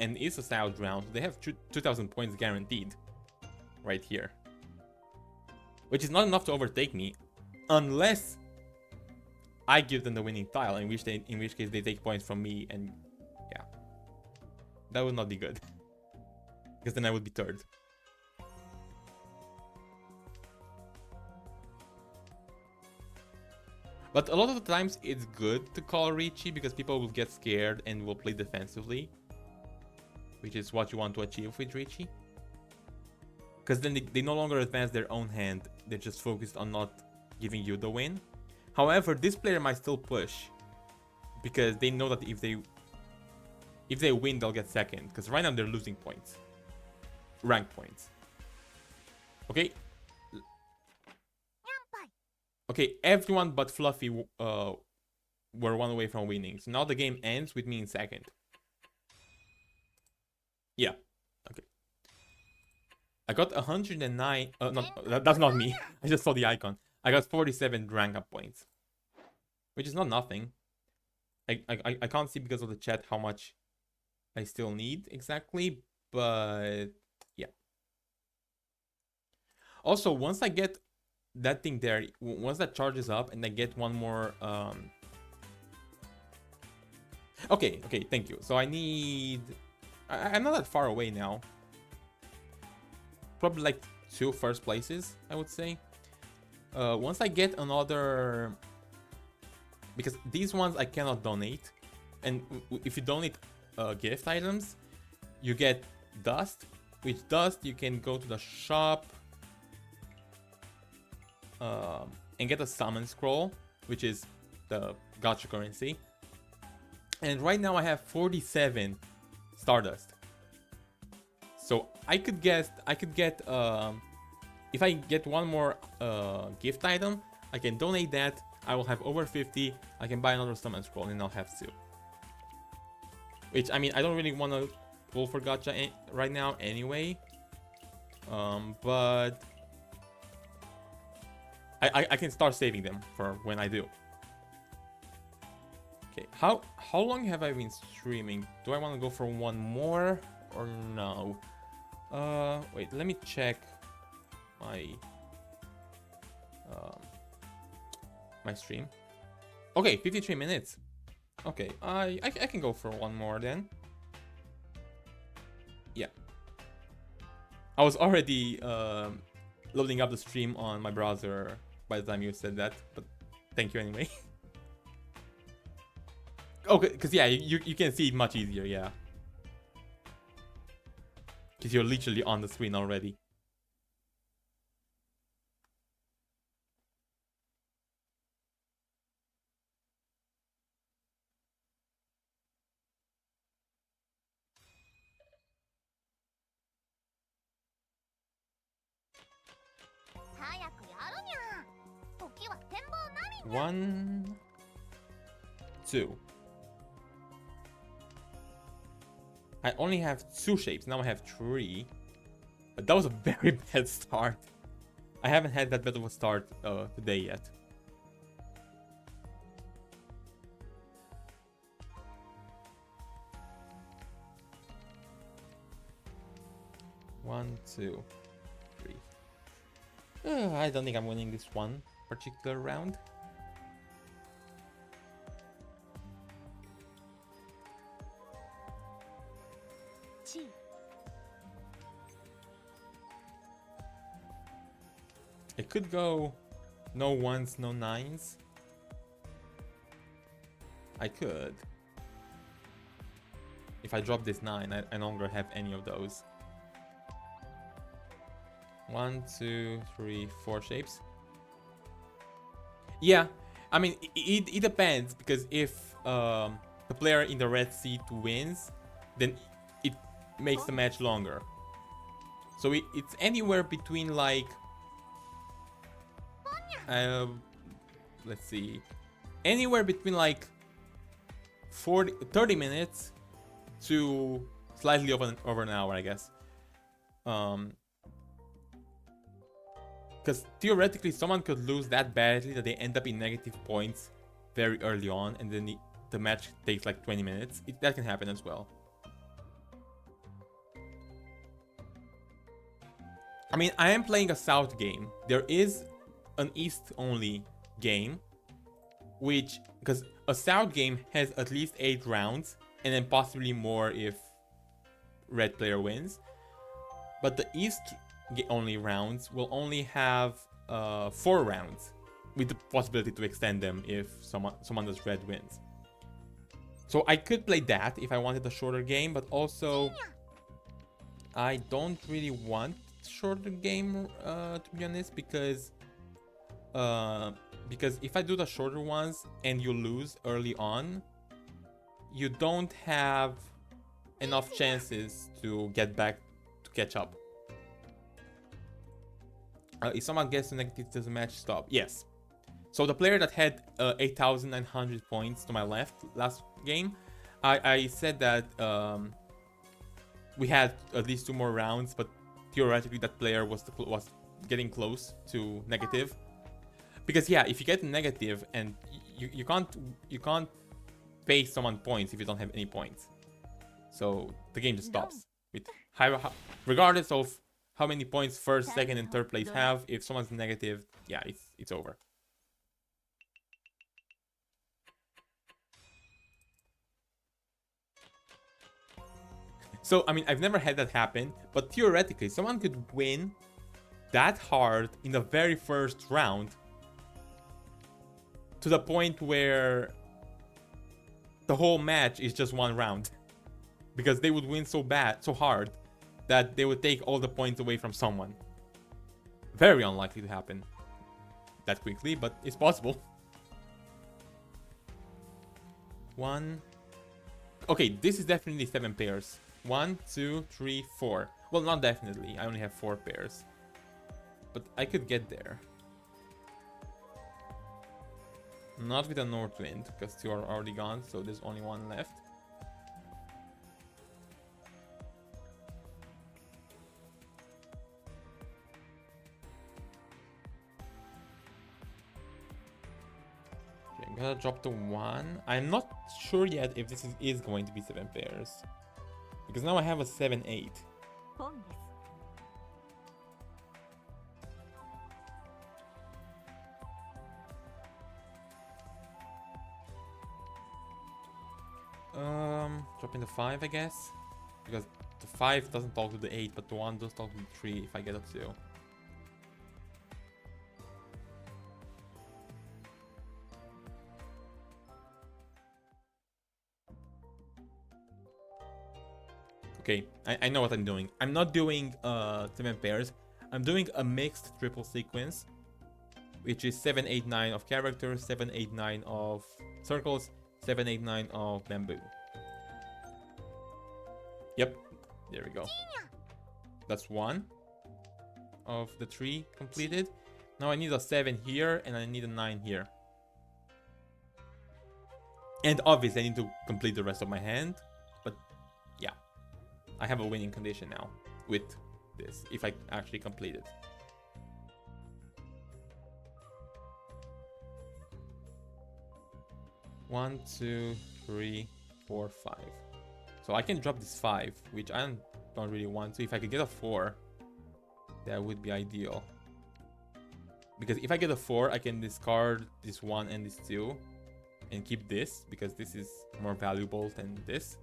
and is a south round. They have 2,000 points guaranteed right here, which is not enough to overtake me unless I give them the winning tile, in which case they take points from me, and yeah, that would not be good because then I would be third. But a lot of the times it's good to call Ricci because people will get scared and will play defensively, which is what you want to achieve with Ricci. Because then they no longer advance their own hand, they're just focused on not giving you the win. However, this player might still push because they know that if they win, they'll get second. Because right now they're losing points, rank points. Okay. Okay, everyone but Fluffy were one away from winning. So now the game ends with me in second. Yeah. Okay. I got 109. That's not me. I just saw the icon. I got 47 rank up points, which is not nothing. I can't see because of the chat how much I still need exactly, but yeah. Also, once I get that thing there, once that charges up and I get one more okay, thank you. So I need I'm not that far away now, probably like 2 first places, I would say. Once I get another, because these ones I cannot donate, and if you donate gift items you get dust, which dust you can go to the shop and get a summon scroll, which is the gacha currency. And right now I have 47 stardust. So I could get if I get one more gift item, I can donate that. I will have over 50. I can buy another summon scroll and I'll have 2. Which, I mean, I don't really want to pull for gacha right now anyway. But I can start saving them for when I do. Okay, how long have I been streaming? Do I want to go for one more or no? Wait, let me check my my stream. Okay, 53 minutes. Okay, I can go for one more then. Yeah. I was already loading up the stream on my browser by the time you said that, but thank you anyway. Okay, because yeah, you can see it much easier, yeah. Because you're literally on the screen already. One, 2. I only have 2 shapes. Now I have 3. But that was a very bad start. I haven't had that bad of a start today yet. One, 2, 3. I don't think I'm winning this one particular round. It could go no 1s, no 9s. I could. If I drop this 9, I no longer have any of those. 1, 2, 3, 4 shapes. Yeah, I mean, it depends, because if the player in the red seat wins, then it makes the match longer. So it's anywhere between like let's see, anywhere between like 30 minutes to slightly over an hour, I guess. Because theoretically, someone could lose that badly that they end up in negative points very early on, and then the match takes like 20 minutes. That can happen as well. I mean, I am playing a South game. There is an East-only game, which, because a South game has at least 8 rounds, and then possibly more if red player wins. But the East-only rounds will only have 4 rounds, with the possibility to extend them if someone does red wins. So I could play that if I wanted a shorter game, but also I don't really want shorter game to be honest, because if I do the shorter ones and you lose early on, you don't have enough chances to get back to catch up. If someone gets to negative, does the match stop? Yes. So the player that had 8,900 points to my left last game, I said that we had at least 2 more rounds, but theoretically that player was getting close to negative. Because yeah, if you get negative and you can't pay someone points if you don't have any points, so the game just stops. With regardless of how many points first, second, and third place have, if someone's negative, yeah, it's over. So I mean, I've never had that happen, but theoretically, someone could win that hard in the very first round, to the point where the whole match is just 1 round, because they would win so hard that they would take all the points away from someone. Very unlikely to happen that quickly, but it's possible. 1. Okay, this is definitely 7 pairs. 1, 2, 3, 4. Well, not definitely. I only have 4 pairs, but I could get there. Not with a north wind, because 2 are already gone, so there's only 1 left. Okay, I'm gonna drop the 1. I'm not sure yet if this is going to be 7 pairs, because now I have a 7, 8. Dropping the 5, I guess, because the 5 doesn't talk to the 8, but the 1 does talk to the 3 if I get a 2. Okay, I know what I'm doing. I'm not doing 7 pairs. I'm doing a mixed triple sequence, which is 7, 8, 9 of characters, 7, 8, 9 of circles, 7, 8, 9 of bamboo. Yep, there we go. That's 1 of the 3 completed. Now I need a 7 here, and I need a 9 here. And obviously I need to complete the rest of my hand, but yeah. I have a winning condition now with this, if I actually complete it. One, 2, 3, 4, 5. So I can drop this 5, which I don't really want to. If I could get a 4, that would be ideal. Because if I get a 4, I can discard this 1 and this 2 and keep this, because this is more valuable than this.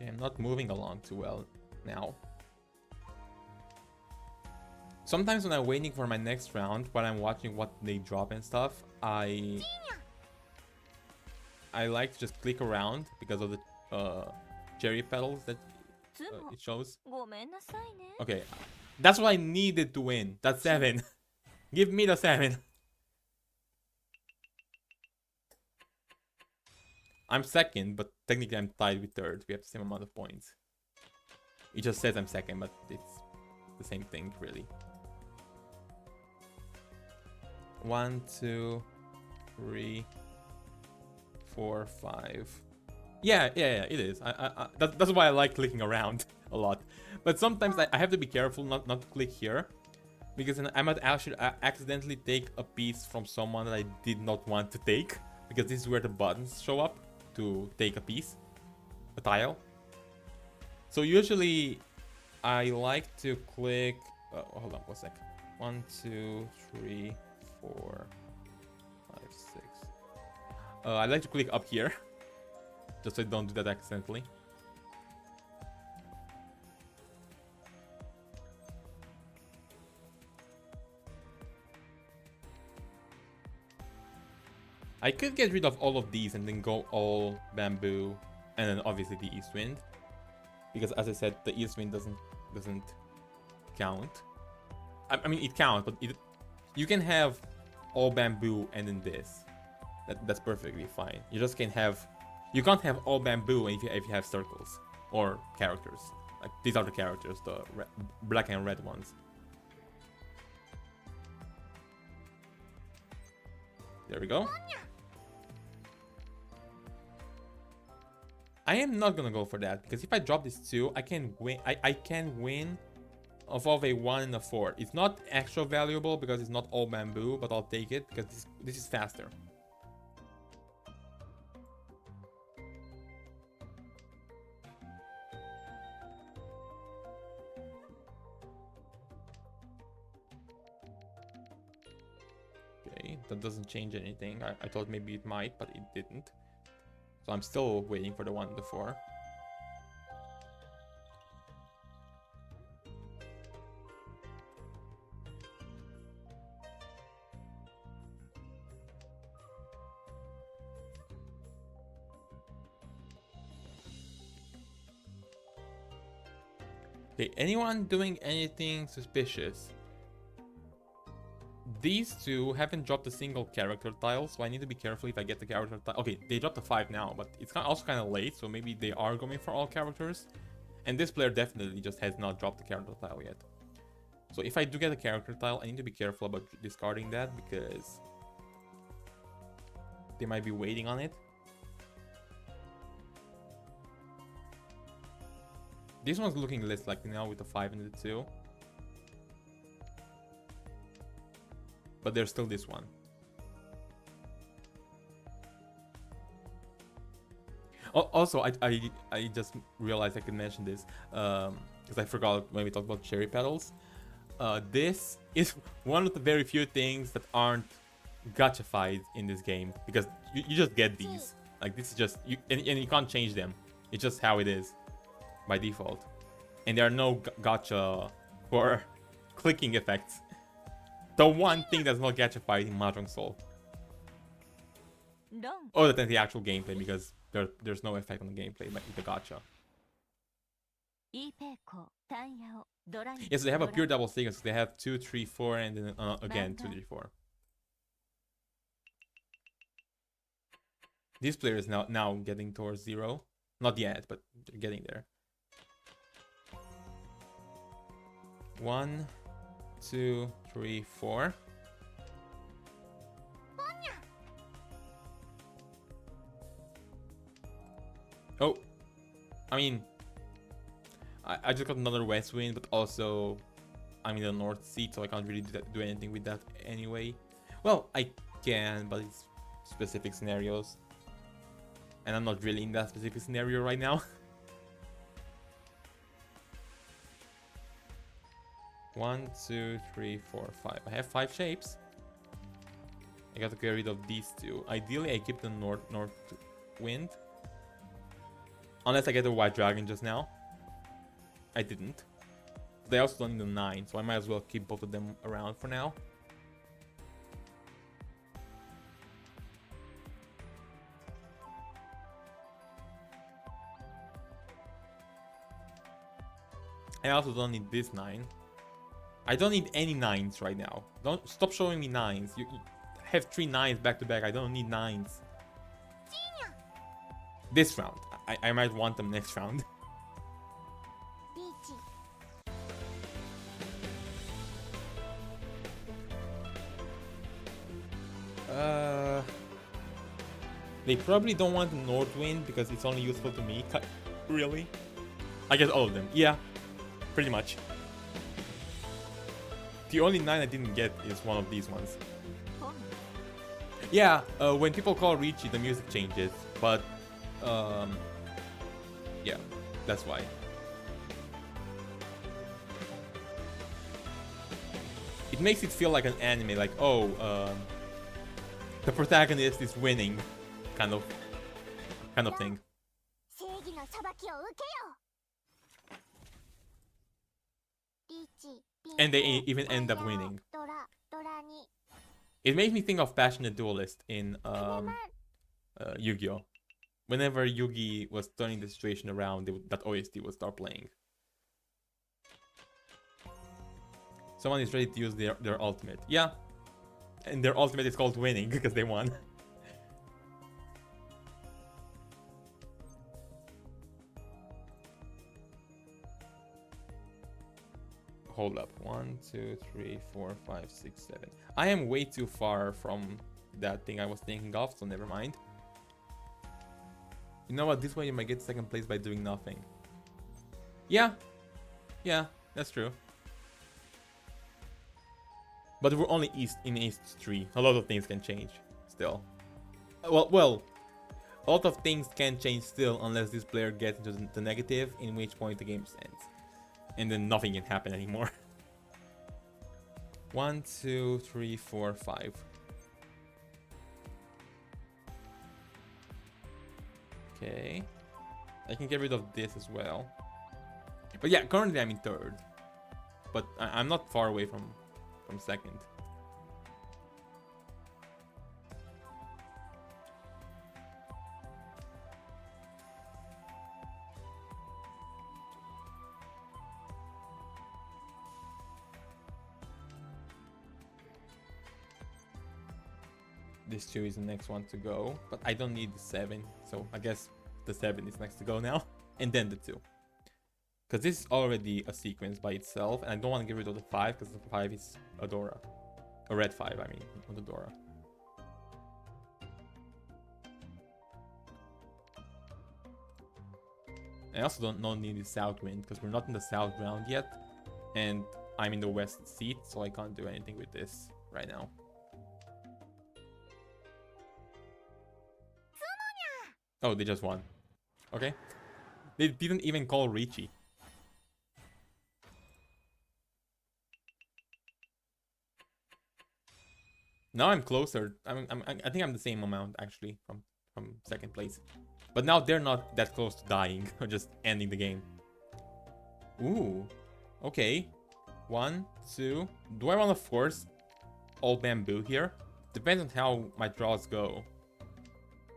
I'm not moving along too well now. Sometimes when I'm waiting for my next round, when I'm watching what they drop and stuff, I like to just click around because of the cherry petals that it shows. Okay, that's what I needed to win. That's 7. Give me the 7. I'm second, but technically I'm tied with third. We have the same amount of points. It just says I'm second, but it's the same thing, really. 1, 2, 3, 4, 5. Yeah, it is. That's why I like clicking around a lot. But sometimes I have to be careful not to click here, because then I might actually accidentally take a piece from someone that I did not want to take, because this is where the buttons show up to take a piece, a tile. So usually I like to click. Hold on 1 sec. 1, 2, 3, 4, 5, 6. I like to click up here, just so I don't do that accidentally. I could get rid of all of these and then go all bamboo, and then obviously the east wind, because as I said, the east wind doesn't count. I mean it counts, but you can have all bamboo and then this. That's perfectly fine. You just can't have all bamboo if you have circles or characters. Like these are the characters, the black and red ones. There we go. I am not gonna go for that, because if I drop this 2, I can win. I can win off of a 1 and a 4. It's not extra valuable because it's not all bamboo, but I'll take it because this is faster. Okay, that doesn't change anything. I thought maybe it might, but it didn't. So I'm still waiting for the 1 and the 4. Okay, anyone doing anything suspicious? These two haven't dropped a single character tile, so I need to be careful if I get the character tile. Okay, they dropped a 5 now, but it's also kind of late, so maybe they are going for all characters. And this player definitely just has not dropped the character tile yet. So if I do get a character tile, I need to be careful about discarding that, because they might be waiting on it. This one's looking less likely now with the 5 and the 2. But there's still this one. Also, I just realized I could mention this, because I forgot when we talked about cherry petals. This is one of the very few things that aren't gachafied in this game, because you just get these. Like, this is just, and you can't change them. It's just how it is by default. And there are no gacha or clicking effects. The one thing that's not gachafied in Mahjong Soul. Other than the actual gameplay, because there's no effect on the gameplay with the gacha. Yes, they have a pure double sequence. They have 2, 3, 4, and then again 2, 3, 4. This player is now getting towards 0. Not yet, but they're getting there. 1, 2, 3, 4. Oh, I mean, I just got another west wind, but also I'm in the north seat, so I can't really do anything with that anyway. Well, I can, but it's specific scenarios, and I'm not really in that specific scenario right now. 1, 2, 3, 4, 5. I have 5 shapes. I got to get rid of these 2. Ideally, I keep the north wind, unless I get a white dragon just now. I didn't. They also don't need a 9, so I might as well keep both of them around for now. I also don't need this 9. I don't need any 9s right now. Don't stop showing me 9s. You have 3 9s back to back. I don't need 9s. This round. I might want them next round. They probably don't want the North Wind because it's only useful to me. Really? I guess all of them. Yeah, pretty much. The only 9 I didn't get is one of these ones. Yeah, when people call Ricci, the music changes, but yeah, that's why. It makes it feel like an anime, like, oh, the protagonist is winning, kind of thing. And they even end up winning. It makes me think of Passionate Duelist in Yu-Gi-Oh! Whenever Yugi was turning the situation around, that OST would start playing. Someone is ready to use their ultimate. Yeah. And their ultimate is called winning because they won. Hold up. 1, 2, 3, 4, 5, 6, 7. I am way too far from that thing I was thinking of, so never mind. You know what? This way you might get second place by doing nothing. Yeah. Yeah, that's true. But we're only in East 3. A lot of things can change still. Well, a lot of things can change still unless this player gets into the negative, in which point the game ends. And then nothing can happen anymore. 1, 2, 3, 4, 5. Okay. I can get rid of this as well. But yeah, currently I'm in 3rd. But I'm not far away from 2nd. This 2 is the next one to go, but I don't need the 7, so I guess the 7 is next to go now, and then the 2. Because this is already a sequence by itself, and I don't want to get rid of the 5, because the 5 is Adora. A red 5, I mean, not Adora. I also don't need the South Wind, because we're not in the South round yet, and I'm in the West seat, so I can't do anything with this right now. Oh, they just won. Okay. They didn't even call Ricci. Now I'm closer. I think I'm the same amount actually from 2nd place. But now they're not that close to dying or just ending the game. Ooh. Okay. 1, 2. Do I want to force all bamboo here? Depends on how my draws go.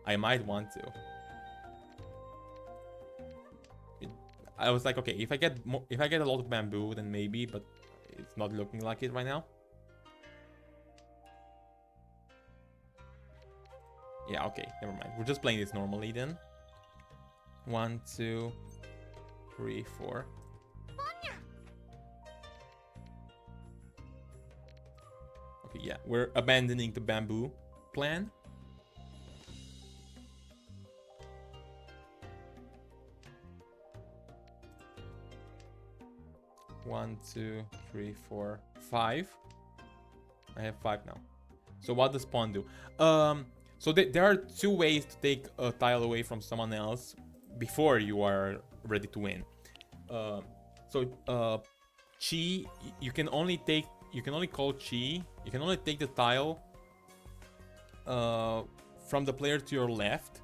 I might want to. I was like, okay, if I get a lot of bamboo, then maybe, but it's not looking like it right now. Yeah, okay, never mind. We're just playing this normally then. 1, 2, 3, 4. Okay, yeah, we're abandoning the bamboo plan. One, 2, 3, 4, 5. I have 5 now. So what does Pon do? So there are 2 ways to take a tile away from someone else before you are ready to win. Chi, you can only call Chi. You can only take the tile from the player to your left,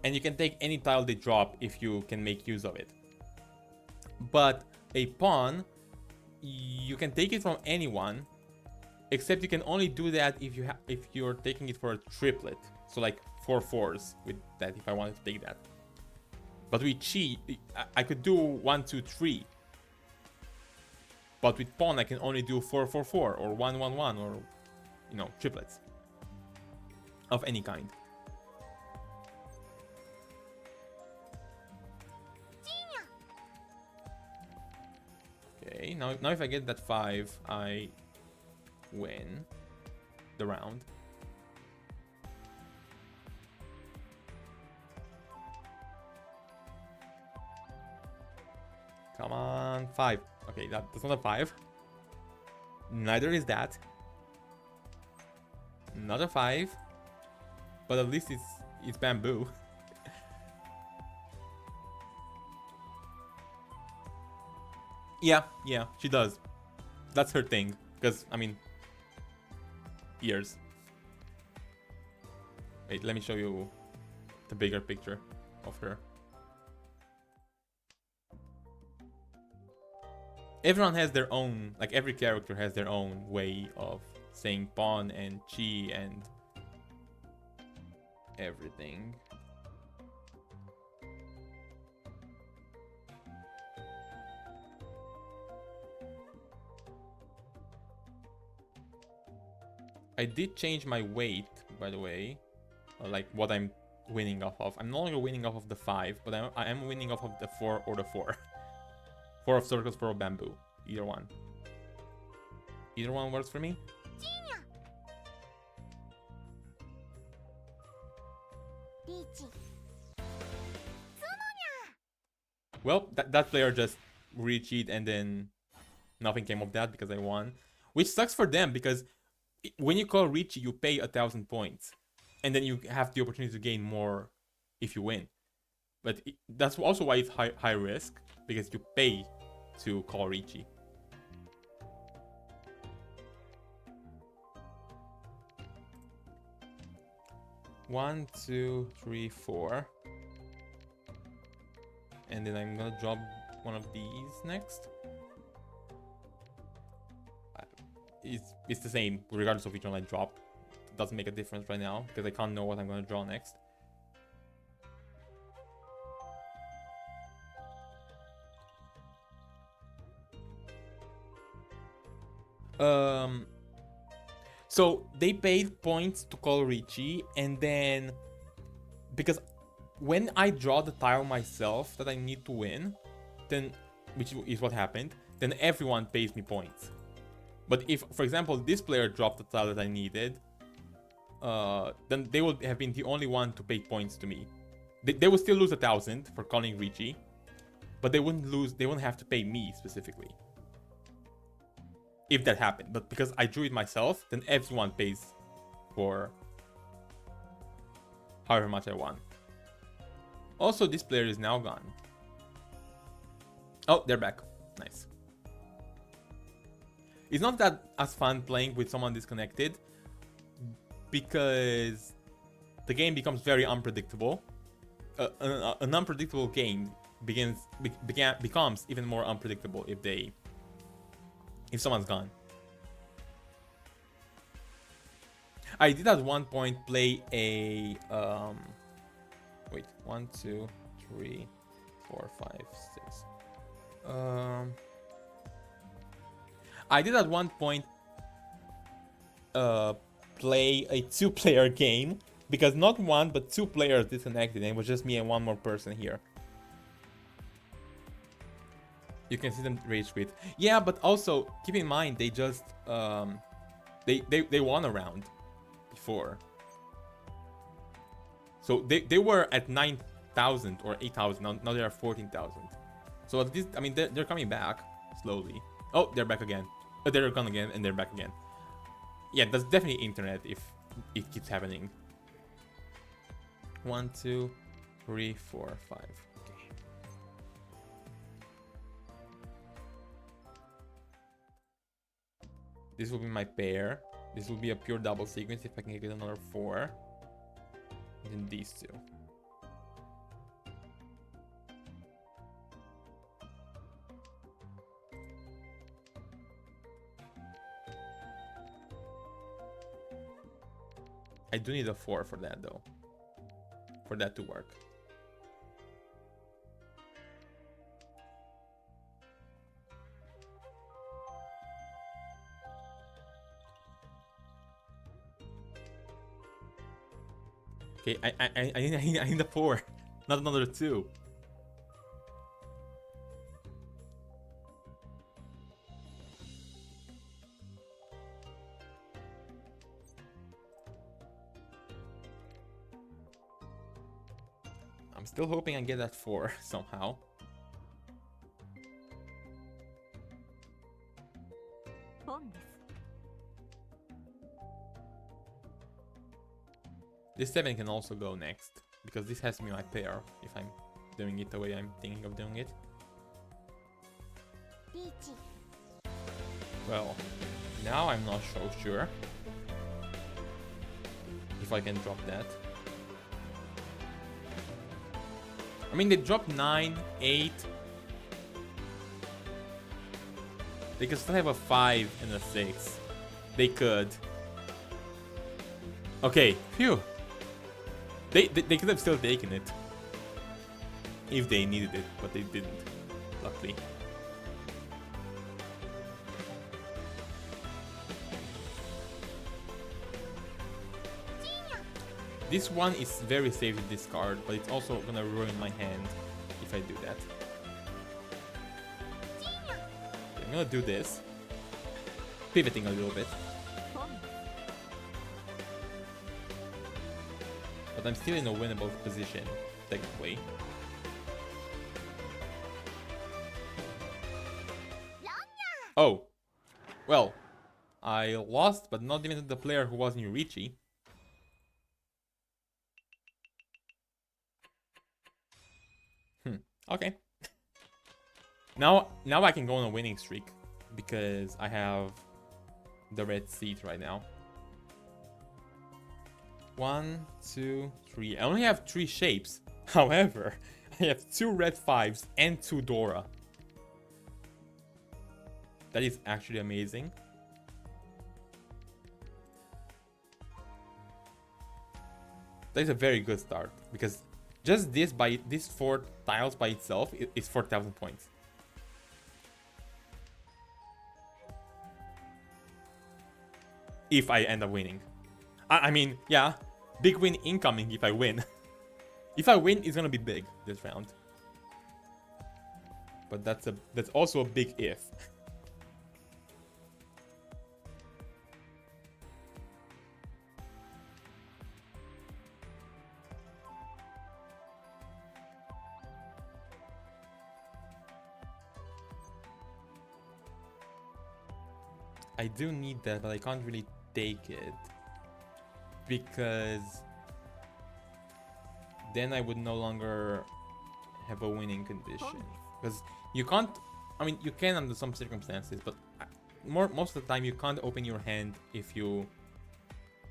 and you can take any tile they drop if you can make use of it. But a pawn, you can take it from anyone, except you can only do that if you're taking it for a triplet. So like 4 4s with that if I wanted to take that. But with chi, I could do 1 2 3. But with pawn, I can only do 4 4 4 or 1 1 1 or, you know, triplets of any kind. Okay, now if I get that 5, I win the round. Come on, 5. Okay, that's not a 5. Neither is that. Not a 5. But at least it's bamboo. Yeah, she does. That's her thing. Because, I mean, ears. Wait, let me show you the bigger picture of her. Everyone has their own, like every character has their own way of saying pawn and chi and everything. I did change my weight, by the way, like what I'm winning off of. I'm no longer winning off of the 5, but I am winning off of the 4 or the 4. 4 of circles, 4 of bamboo. Either one. Either one works for me. Well, that player just re-cheat and then nothing came of that because I won. Which sucks for them because when you call Richie, you pay 1,000 points. And then you have the opportunity to gain more if you win. But that's also why it's high risk, because you pay to call Richie. One, two, three, 4. And then I'm gonna drop one of these next. It's the same regardless of which one I drop. It doesn't make a difference right now because I can't know what I'm gonna draw next. So they paid points to call Richie, and then because when I draw the tile myself that I need to win, then which is what happened, then everyone pays me points. But if, for example, this player dropped the tile that I needed, then they would have been the only one to pay points to me. They would still lose 1,000 for calling Richie, but they wouldn't have to pay me specifically. If that happened. But because I drew it myself, then everyone pays for however much I won. Also, this player is now gone. Oh, they're back. Nice. It's not that as fun playing with someone disconnected because the game becomes very unpredictable. An unpredictable game becomes even more unpredictable if someone's gone. I did at one point play a wait, 1 2 3 4 5 6. I did at one point play a 2-player game because not one but 2 players disconnected and it was just me and one more person here. You can see them rage quit. Yeah, but also keep in mind they just they won a round before. So they were at 9,000 or 8,000. Now they are 14,000. So at least, I mean, they're coming back slowly. Oh, they're back again. They're gone again and they're back again. Yeah, that's definitely internet if it keeps happening. 1 2 3 4 5. This will be my pair. This will be a pure double sequence if I can get another 4. And then these 2. I do need a 4 for that though. For that to work. Okay, I need a 4, not another 2. I'm still hoping I get that 4 somehow. This 7 can also go next, because this has to be my pair if I'm doing it the way I'm thinking of doing it. Well, now I'm not so sure if I can drop that. I mean, they dropped 9, 8. They could still have a 5 and a 6. They could. Okay, phew. They could have still taken it if they needed it, but they didn't, luckily. This one is very safe to discard, but it's also gonna ruin my hand if I do that. Okay, I'm gonna do this, pivoting a little bit. But I'm still in a winnable position, technically. Oh, well, I lost, but not even to the player who was in Richie. Okay. Now I can go on a winning streak because I have the red seat right now. 1, 2, 3. I only have 3 shapes. However, I have 2 red 5s and 2 Dora. That is actually amazing. That is a very good start because just these 4 tiles by itself is 4,000 points. If I end up winning. I mean, yeah, big win incoming if I win. If I win, it's gonna be big this round. But that's also a big if. I do need that, but I can't really take it. Because then I would no longer have a winning condition. Because you can't, I mean, you can under some circumstances, but most of the time you can't open your hand if you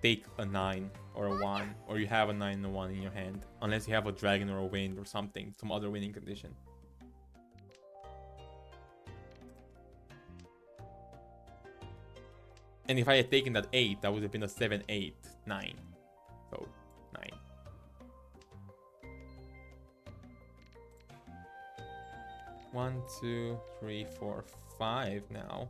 take a 9 or a 1, or you have a 9 and a 1 in your hand, unless you have a dragon or a wind or something, some other winning condition. And if I had taken that 8, that would have been a 7, 8, 9. So, 9. One, 2, 3, 4, 5 now.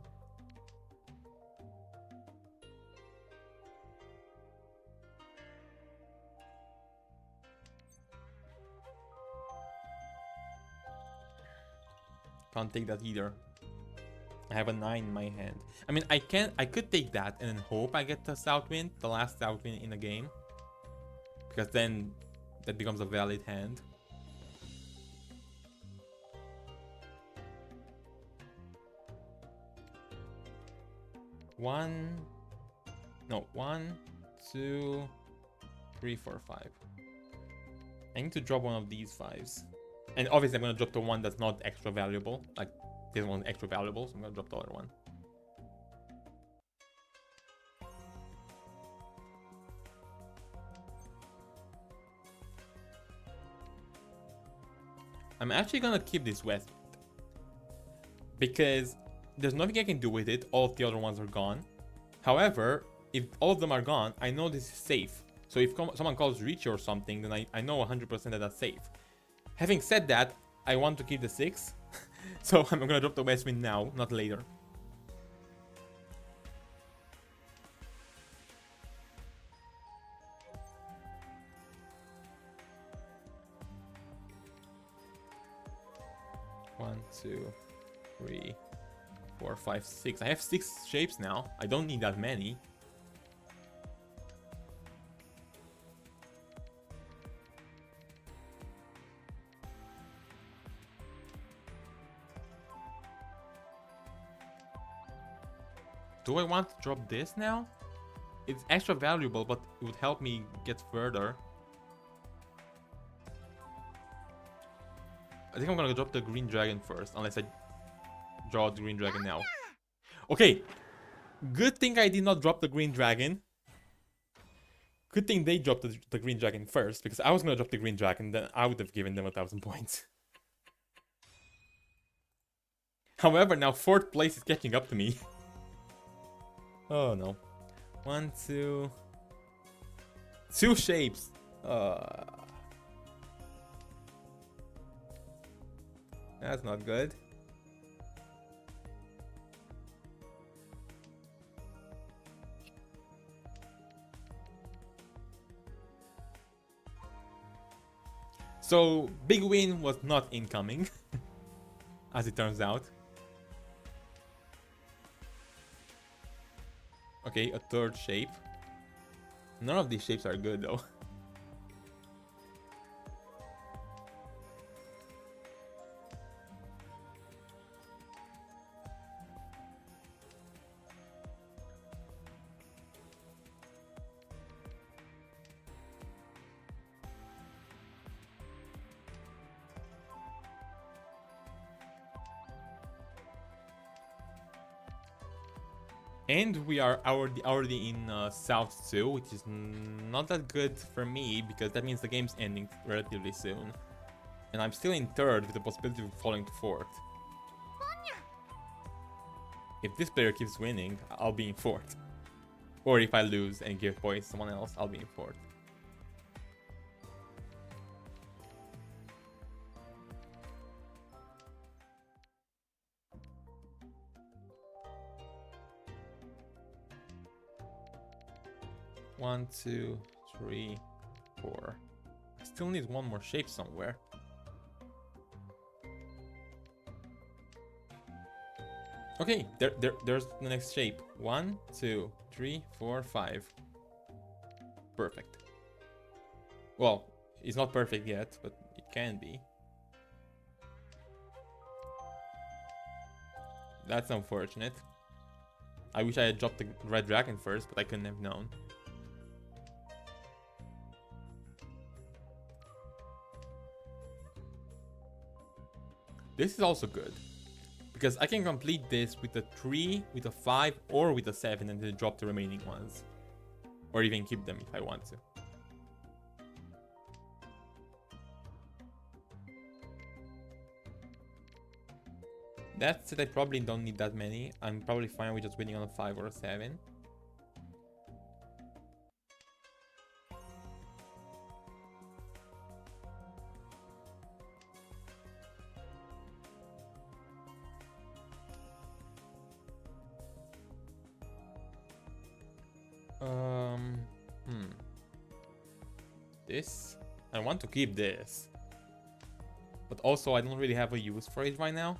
Can't take that either. I have a 9 in my hand. I mean, I could take that and then hope I get the South Wind, the last South Wind in the game. Because then that becomes a valid hand. One, 2, 3, 4, 5. I need to drop one of these 5s. And obviously I'm gonna drop the one that's not extra valuable. Like, this one's extra valuable, so I'm gonna drop the other one. I'm actually gonna keep this West because there's nothing I can do with it. All of the other ones are gone. However, if all of them are gone, I know this is safe. So if someone calls reach or something, then I know 100% that that's safe. Having said that, I want to keep the 6. So I'm gonna drop the west wind now, not later. One, 2, 3, 4, 5, 6. I have 6 shapes now. I don't need that many. Do I want to drop this now? It's extra valuable, but it would help me get further. I think I'm gonna drop the green dragon first, unless I draw the green dragon now. Okay, good thing I did not drop the green dragon. Good thing they dropped the green dragon first, because I was gonna drop the green dragon, then I would have given them 1,000 points. However, now 4th place is catching up to me. Oh no. 1, 2... 2 shapes. That's not good. So, big win was not incoming, as it turns out. Okay, a 3rd shape. None of these shapes are good though. And we are already in South 2, which is not that good for me, because that means the game's ending relatively soon. And I'm still in 3rd with the possibility of falling to 4th. If this player keeps winning, I'll be in 4th. Or if I lose and give points to someone else, I'll be in 4th. One, 2, 3, 4. I still need one more shape somewhere. Okay, there's the next shape. 1, 2, 3, 4, 5. Perfect. Well, it's not perfect yet, but it can be. That's unfortunate. I wish I had dropped the red dragon first, but I couldn't have known. This is also good, because I can complete this with a 3, with a 5, or with a 7, and then drop the remaining ones. Or even keep them if I want to. That said, I probably don't need that many. I'm probably fine with just winning on a 5 or a 7. This, I want to keep this, but also I don't really have a use for it right now.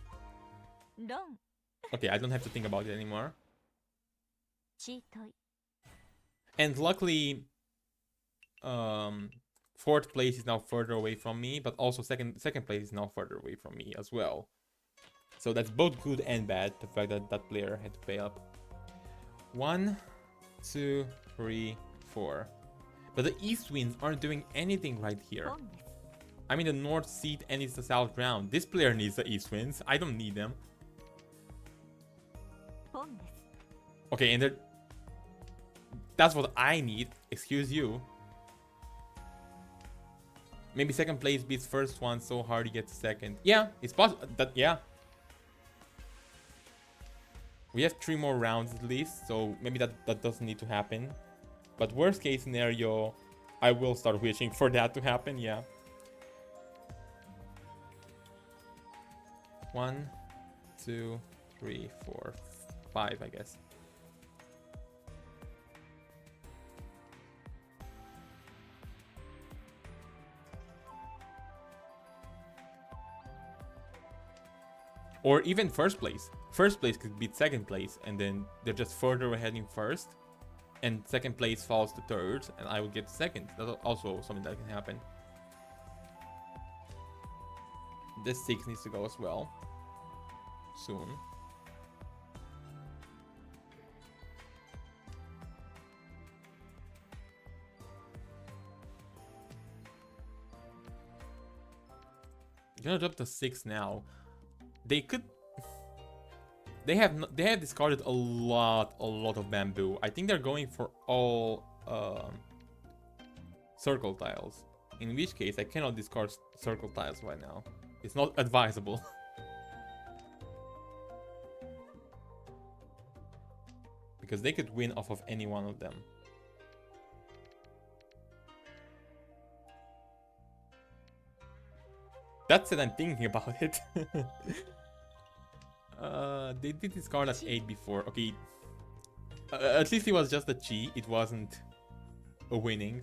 Okay, I don't have to think about it anymore. And luckily, 4th place is now further away from me, but also second place is now further away from me as well. So that's both good and bad, the fact that that player had to pay up. 1, 2, 3, 4. But the east winds aren't doing anything right here. I'm in the north seat and it's the south ground. This player needs the east winds. I don't need them. Okay, and that's what I need. Excuse you. Maybe second place beats first one so hard you get second. Yeah, it's possible. Yeah. We have 3 more rounds at least, so maybe that doesn't need to happen. But worst case scenario, I will start wishing for that to happen, yeah. 1, 2, 3, 4, 5, I guess. Or even first place. First place could beat second place, and then they're just further ahead in first, and second place falls to third, and I will get second. That's also something that can happen. This 6 needs to go as well. Soon. I'm gonna drop the 6 now. They could. They have discarded a lot of bamboo. I think they're going for all circle tiles. In which case, I cannot discard circle tiles right now. It's not advisable. Because they could win off of any one of them. That's it, I'm thinking about it. They did discard at 8 before. Okay. At least it was just a chi. It wasn't a winning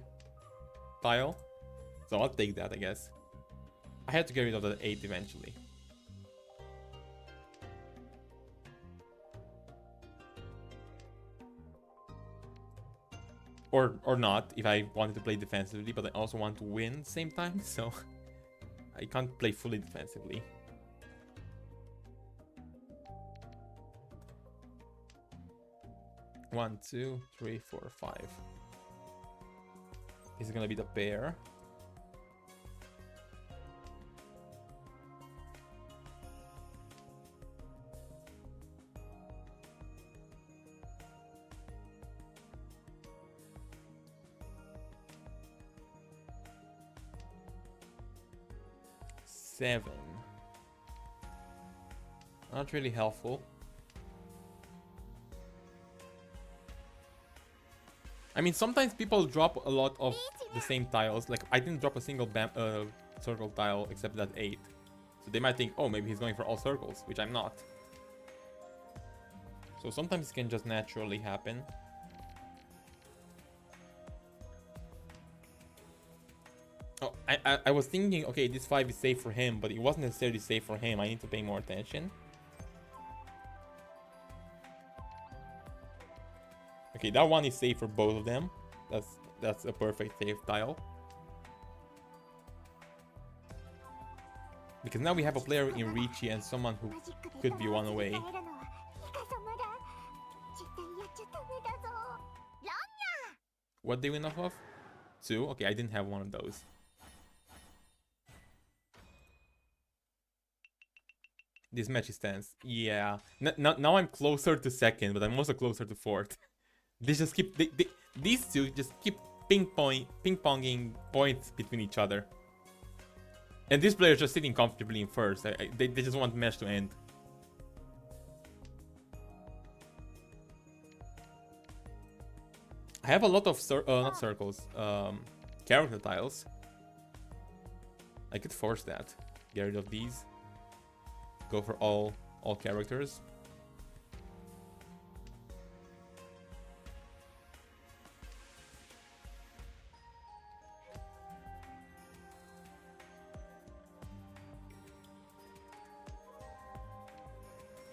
tile. So I'll take that, I guess. I had to get rid of that 8 eventually. Or not, if I wanted to play defensively, but I also want to win at the same time, so I can't play fully defensively. One, 2, 3, 4, 5. This is gonna be the pair. Seven. Not really helpful. I mean, sometimes people drop a lot of the same tiles. Like, I didn't drop a single circle tile except that 8. So they might think, oh, maybe he's going for all circles, which I'm not. So sometimes it can just naturally happen. Oh, I was thinking, okay, this 5 is safe for him, but it wasn't necessarily safe for him. I need to pay more attention. Okay, that one is safe for both of them. That's a perfect safe tile. Because now we have a player in Ricci and someone who could be one away. What they win off of? 2? Okay, I didn't have one of those. This match is tense. Yeah. Now I'm closer to second, but I'm also closer to fourth. They just keep these two just keep ping-ponging points between each other. And this player is just sitting comfortably in first. They just want the match to end. I have a lot of not circles, character tiles. I could force that. Get rid of these. Go for all characters.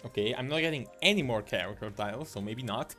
Okay, I'm not getting any more character tiles, so maybe not.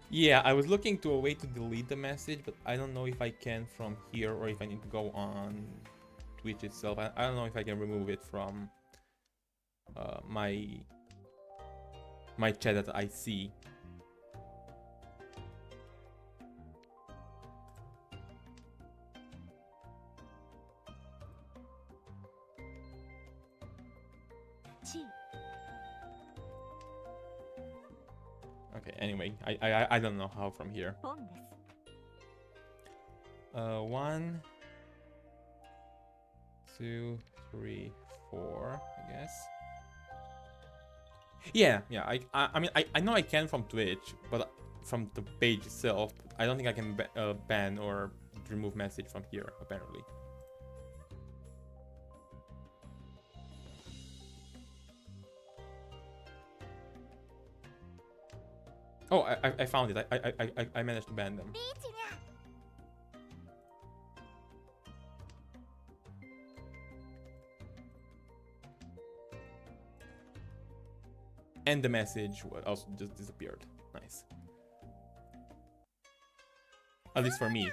Yeah, I was looking to a way to delete the message, but I don't know if I can from here or if I need to go on Twitch itself. I don't know if I can remove it from my chat that I see. Okay, anyway, I don't know how from here. 1, 2, 3, 4, I guess. Yeah, I mean, I know I can from Twitch, but from the page itself, I don't think I can ban or remove message from here, apparently. Oh, I found it. I managed to ban them. And the message also just disappeared. Nice. At least for me.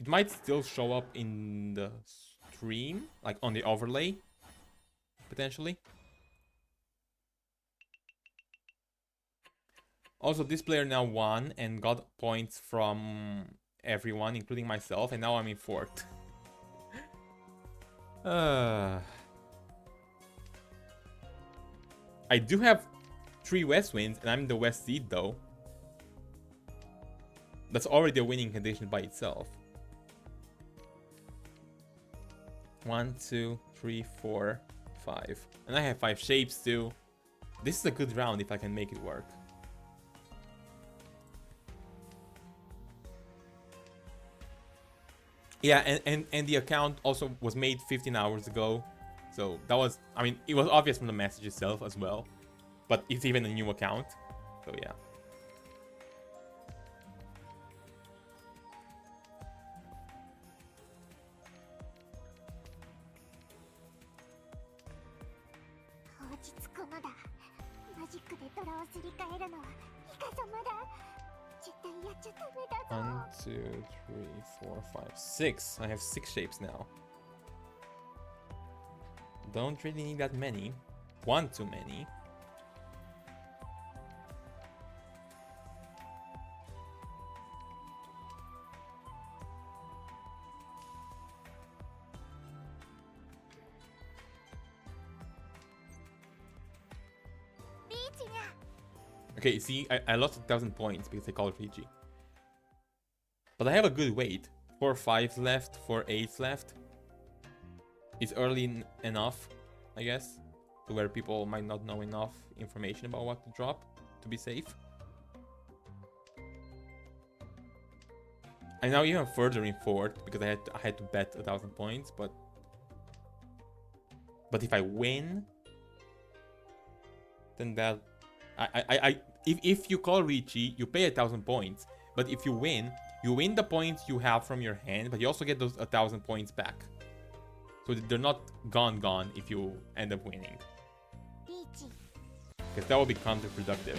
It might still show up in the stream, like on the overlay, potentially. Also, this player now won and got points from everyone, including myself, and now I'm in 4th. I do have 3 West wins, and I'm in the West seed, though. That's already a winning condition by itself. 1, 2, 3, 4, 5. And I have 5 shapes, too. This is a good round if I can make it work. Yeah, and the account also was made 15 hours ago. So that was, I mean, it was obvious from the message itself as well. But it's even a new account. So yeah. One, 2, 3, 4, 5, 6. I have 6 shapes now. Don't really need that many. 1 too many. Okay, see, I lost 1,000 points because I called Rigi. But I have a good weight. 4 5s left, 4 8s left. It's early enough, I guess, to where people might not know enough information about what to drop to be safe. I'm now even further in 4th because I had to bet 1,000 points, but if I win, then that if you call Ricci, you pay 1,000 points, but if you win the points you have from your hand, but you also get those 1,000 points back. So they're not gone if you end up winning. Because that will be counterproductive.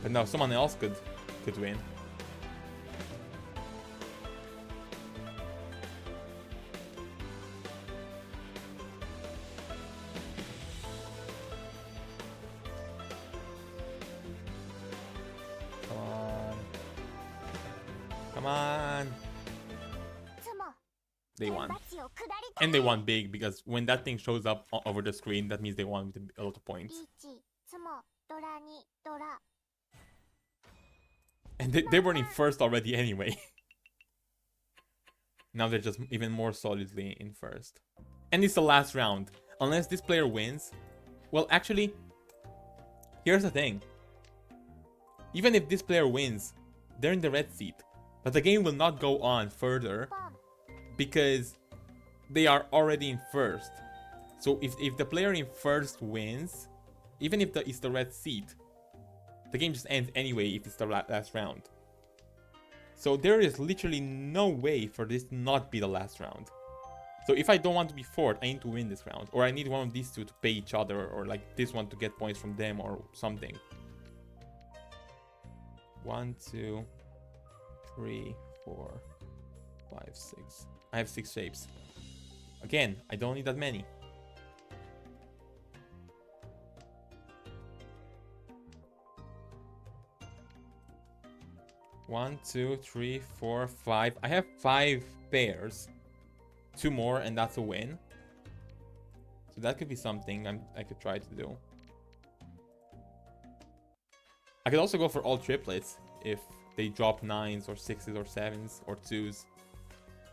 But now someone else could win. Come on. They won. And they won big because when that thing shows up over the screen, that means they won with a lot of points. And they were in 1st already anyway. Now they're just even more solidly in 1st. And it's the last round. Unless this player wins. Well, actually, here's the thing. Even if this player wins, they're in the red seat. But the game will not go on further because they are already in 1st. So if the player in 1st wins, even if it's the red seat, the game just ends anyway if it's the last round. So there is literally no way for this to not be the last round. So if I don't want to be 4th, I need to win this round. Or I need one of these two to pay each other, or like this one to get points from them or something. 1, 2, 3, 4, 5, 6. I have 6 shapes. Again, I don't need that many. One, 2, 3, 4, 5. I have 5 pairs. 2 more and that's a win. So that could be something I could try to do. I could also go for all triplets if they drop 9s or 6s or 7s or 2s.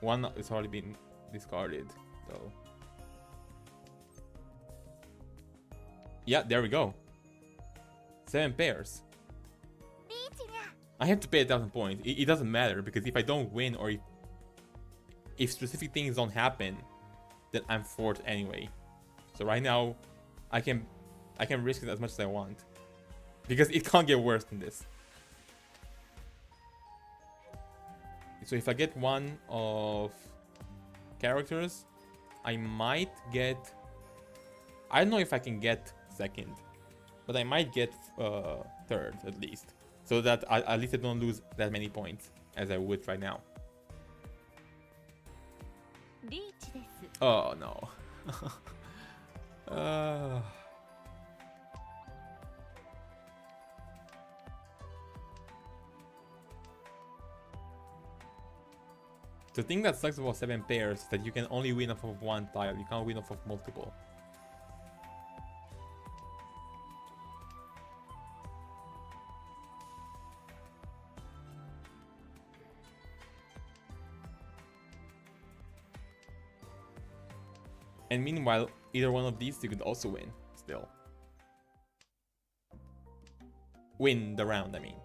One is already been discarded, though. Yeah, there we go. 7 pairs. I have to pay 1,000 points. It doesn't matter, because if I don't win or if specific things don't happen, then I'm forced anyway. So right now, I can risk it as much as I want, because it can't get worse than this. So if I get one of characters, I might get... I don't know if I can get second, but I might get third at least. So that at least I don't lose that many points as I would right now. Oh no. The thing that sucks about 7 pairs is that you can only win off of one tile, you can't win off of multiple. And meanwhile, either one of these you could also win, still. Win the round, I mean.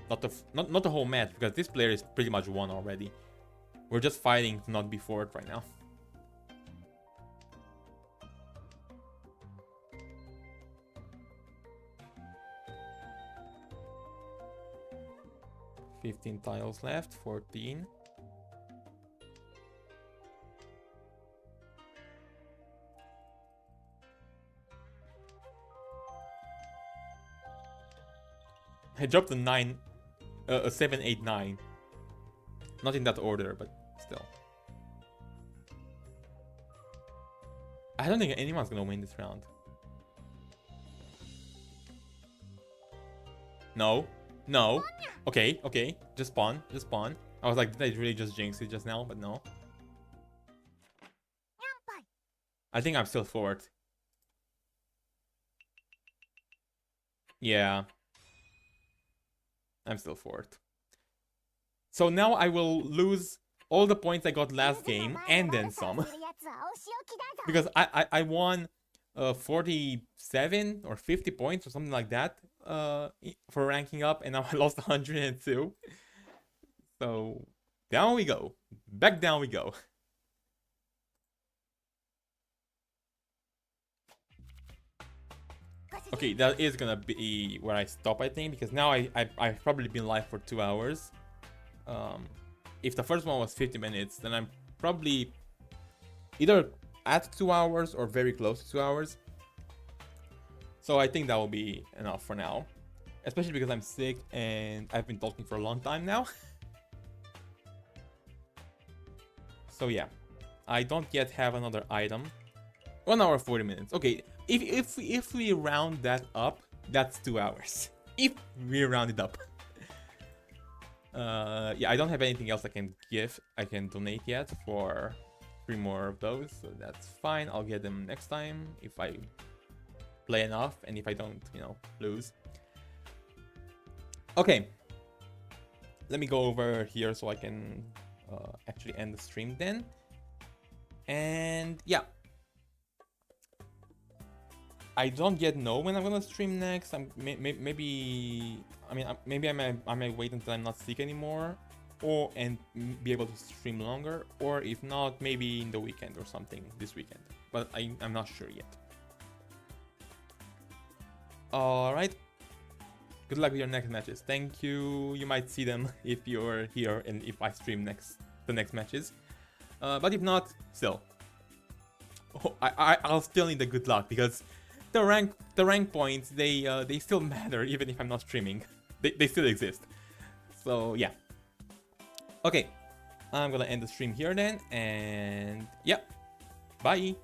Not the whole match, because this player is pretty much won already. We're just fighting to not be fourth right now. $15 tiles left, 14. I dropped a 7, 8, 9. Not in that order, but still. I don't think anyone's gonna win this round. No. No. Okay, okay. Just spawn. Just spawn. I was like, did I really just jinx it just now? But no. I think I'm still fourth. Yeah. I'm still fourth. So now I will lose all the points I got last game and then some. Because I won 47 or 50 points or something like that for ranking up, and now I lost 102. So down we go. Back down we go. Okay, that is gonna be where I stop, I think, because now I've probably been live for 2 hours. If the first one was 50 minutes, then I'm probably either at 2 hours or very close to 2 hours. So I think that will be enough for now, especially because I'm sick and I've been talking for a long time now. So yeah, I don't yet have another item. 1 hour 40 minutes. Okay, if we round that up, that's 2 hours. If we round it up. Yeah, I don't have anything else I can donate yet for 3 more of those, so that's fine. I'll get them next time if I play enough and if I don't, you know, lose. Okay, let me go over here so I can actually end the stream then. And yeah, I don't yet know when I'm gonna stream next. Maybe I might wait until I'm not sick anymore, and be able to stream longer, or if not, maybe in the weekend or something this weekend. But I'm not sure yet. All right. Good luck with your next matches. Thank you. You might see them if you're here and if I stream the next matches. But if not, still, I'll still need the good luck, because the rank points, they still matter even if I'm not streaming. They still exist. So yeah. Okay, I'm gonna end the stream here then, and yeah, bye.